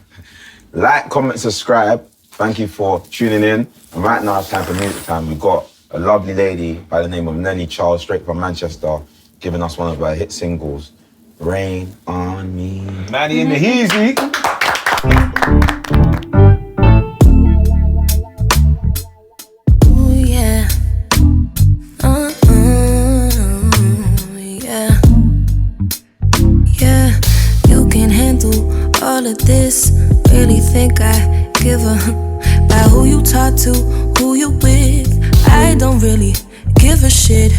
Like, comment, subscribe. Thank you for tuning in. And right now it's time for music time. We've got a lovely lady by the name of Nelly Charles, straight from Manchester, giving us one of her hit singles, Rain on Me. Manny in the Heezy. Ooh, yeah. Yeah. Yeah. You can handle all of this. Really think I give a by who you talk to, who you with. I don't really give a shit.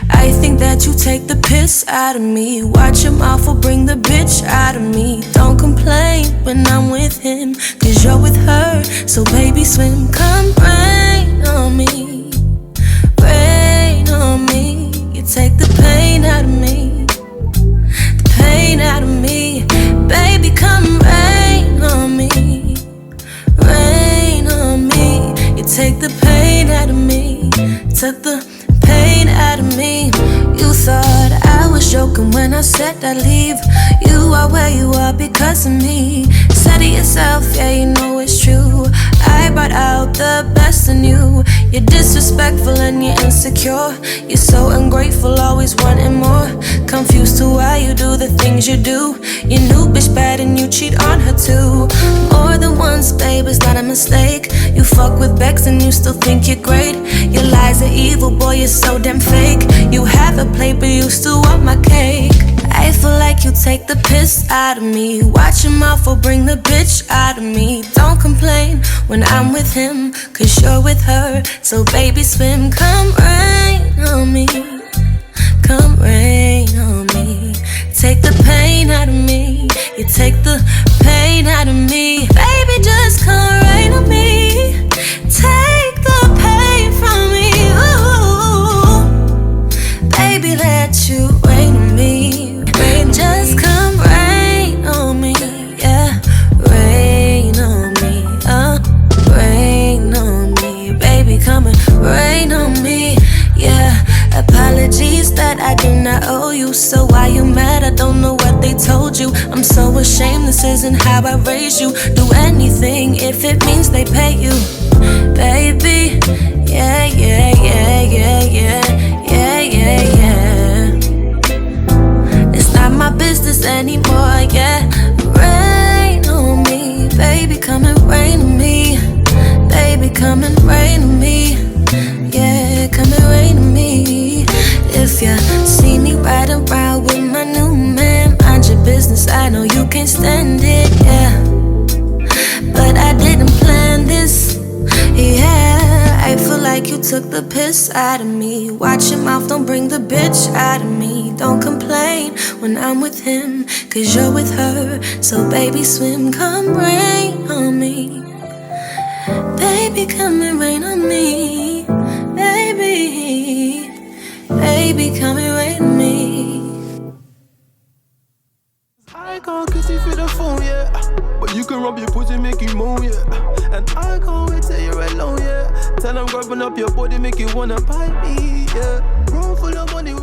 I think that you take the piss out of me. Watch your mouth or bring the bitch out of me. Don't complain when I'm with him, cause you're with her. So baby swim, come rain on me. Rain on me. You take the pain out of me. The pain out of me. Baby come rain on me. Rain on me. You take the pain out of me. Took the pain out of me. You thought I was joking when I said I'd leave. You are where you are because of me. Said it yourself, yeah, you know it's true. I brought out the best in you. You're disrespectful and you're insecure. You're so ungrateful, always wanting more. Confused to why you do the things you do. Your new bitch bad and you cheat on her too. More more than once, babe, it's not a mistake. You fuck with Bex and you still think you're great. Your lies are evil, boy, you're so damn fake. You have a plate, but you still want my cake. I feel like you take the piss out of me. Watch your mouth or bring the bitch out of me. Don't complain when I'm with him, cause you're with her. So baby, swim, come rain on me. Come rain on me. Take the pain out of me. You take the pain out of me. Baby, just come rain on me. Take the pain from me. Ooh. Baby, let you rain on me. Just come rain on me. Yeah, rain on me. Rain on me. Baby, come and rain on me. Yeah, apologies that I do not owe you. So why you mad? I don't know what they told you. I'm so ashamed, this isn't how I raised you. Do anything if it means they pay you. Baby, yeah, yeah, yeah, yeah, yeah, yeah, yeah, yeah. It's not my business anymore, yeah. Rain on me, baby, come and rain on me. Baby, come and rain on me. Yeah, come and rain on me. If you see me riding around with my new man, mind your business, I know you can't stand it, yeah. But I didn't plan this, yeah. I feel like you took the piss out of me. Watch your mouth, don't bring the bitch out of me. Don't complain when I'm with him, cause you're with her. So baby, swim, come rain on me. Baby, come and rain on me. Baby, baby, come and rain on me. I can't kiss you through the phone, yeah. But you can rub your pussy, make you moan, yeah. And I can't wait till you're alone, yeah. Tell them grabbing up your body, make you wanna bite me, yeah. Room full of money.